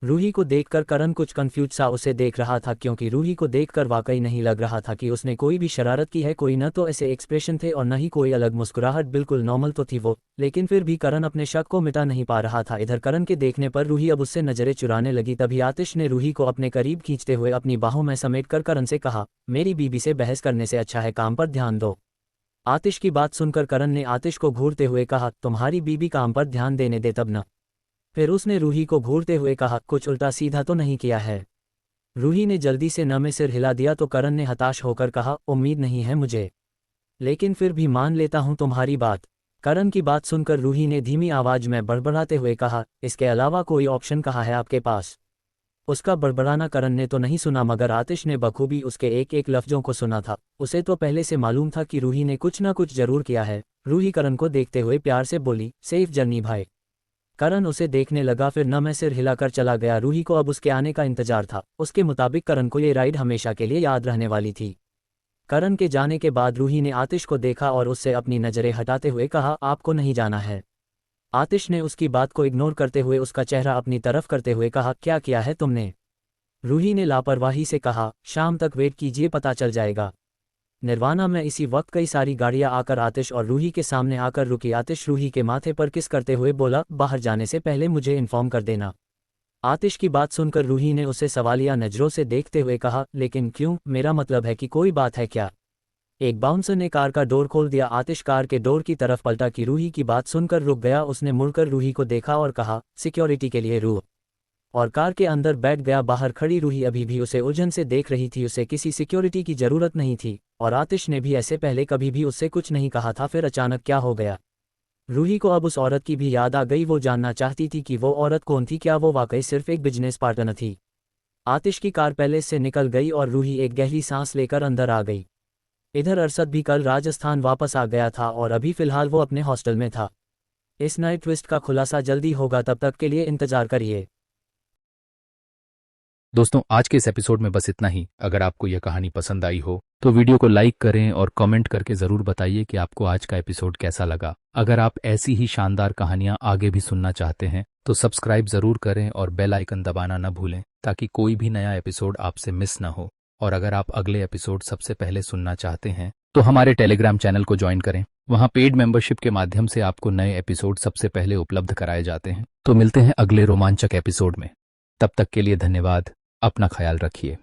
रूही को देखकर करण कुछ कंफ्यूज सा उसे देख रहा था, क्योंकि रूही को देखकर वाकई नहीं लग रहा था कि उसने कोई भी शरारत की है। कोई न तो ऐसे एक्सप्रेशन थे और न ही कोई अलग मुस्कुराहट, बिल्कुल नॉर्मल तो थी वो, लेकिन फिर भी करण अपने शक को मिटा नहीं पा रहा था। इधर करण के देखने पर रूही अब उससे नजरें चुराने लगी। तभी आतिश ने रूही को अपने करीब खींचते हुए अपनी बाहों में समेटकर करण से कहा, मेरी बीबी से बहस करने से अच्छा है काम पर ध्यान दो। आतिश की बात सुनकर करण ने आतिश को घूरते हुए कहा, तुम्हारी बीबी काम पर ध्यान देने दे तब न। फिर उसने रूही को घूरते हुए कहा, कुछ उल्टा सीधा तो नहीं किया है? रूही ने जल्दी से न में सिर हिला दिया तो करण ने हताश होकर कहा, उम्मीद नहीं है मुझे, लेकिन फिर भी मान लेता हूं तुम्हारी बात। करण की बात सुनकर रूही ने धीमी आवाज में बड़बड़ाते हुए कहा, इसके अलावा कोई ऑप्शन कहाँ है आपके पास? उसका बड़बड़ाना करण ने तो नहीं सुना, मगर आतिश ने बखूबी उसके एक एक लफ्जों को सुना था। उसे तो पहले से मालूम था कि रूही ने कुछ ना कुछ जरूर किया है। रूही करण को देखते हुए प्यार से बोली, सेफ जर्नी भाई। करण उसे देखने लगा, फिर न में सिर हिलाकर चला गया। रूही को अब उसके आने का इंतजार था। उसके मुताबिक करण को ये राइड हमेशा के लिए याद रहने वाली थी। करण के जाने के बाद रूही ने आतिश को देखा और उससे अपनी नज़रें हटाते हुए कहा, आपको नहीं जाना है। आतिश ने उसकी बात को इग्नोर करते हुए उसका चेहरा अपनी तरफ करते हुए कहा, क्या किया है तुमने? रूही ने लापरवाही से कहा, शाम तक वेट कीजिए, पता चल जाएगा। निर्वाणा में इसी वक्त कई सारी गाड़ियां आकर आतिश और रूही के सामने आकर रुकी। आतिश रूही के माथे पर किस करते हुए बोला, बाहर जाने से पहले मुझे इन्फॉर्म कर देना। आतिश की बात सुनकर रूही ने उसे सवालिया नजरों से देखते हुए कहा, लेकिन क्यों? मेरा मतलब है कि कोई बात है क्या? एक बाउंसर ने कार का डोर खोल दिया। आतिश कार के डोर की तरफ पलटा कि रूही की बात सुनकर रुक गया। उसने मुड़कर रूही को देखा और कहा, सिक्योरिटी के लिए रूह, और कार के अंदर बैठ गया। बाहर खड़ी रूही अभी भी उसे उलझन से देख रही थी। उसे किसी सिक्योरिटी की जरूरत नहीं थी और आतिश ने भी ऐसे पहले कभी भी उससे कुछ नहीं कहा था। फिर अचानक क्या हो गया? रूही को अब उस औरत की भी याद आ गई। वो जानना चाहती थी कि वो औरत कौन थी। क्या वो वाकई सिर्फ एक बिजनेस पार्टनर थी? आतिश की कार पैलेस से निकल गई और रूही एक गहरी सांस लेकर अंदर आ गई। इधर अरशद भी कल राजस्थान वापस आ गया था और अभी फिलहाल वो अपने हॉस्टल में था। इस नए ट्विस्ट का खुलासा जल्दी होगा, तब तक के लिए इंतजार करिए। दोस्तों, आज के इस एपिसोड में बस इतना ही। अगर आपको यह कहानी पसंद आई हो तो वीडियो को लाइक करें और कमेंट करके ज़रूर बताइए कि आपको आज का एपिसोड कैसा लगा। अगर आप ऐसी ही शानदार कहानियां आगे भी सुनना चाहते हैं तो सब्सक्राइब ज़रूर करें और बेल आइकन दबाना न भूलें ताकि कोई भी नया एपिसोड आपसे मिस ना हो। और अगर आप अगले एपिसोड सबसे पहले सुनना चाहते हैं तो हमारे टेलीग्राम चैनल को ज्वाइन करें। वहाँ पेड मेंबरशिप के माध्यम से आपको नए एपिसोड सबसे पहले उपलब्ध कराए जाते हैं। तो मिलते हैं अगले रोमांचक एपिसोड में। तब तक के लिए धन्यवाद। अपना ख्याल रखिए।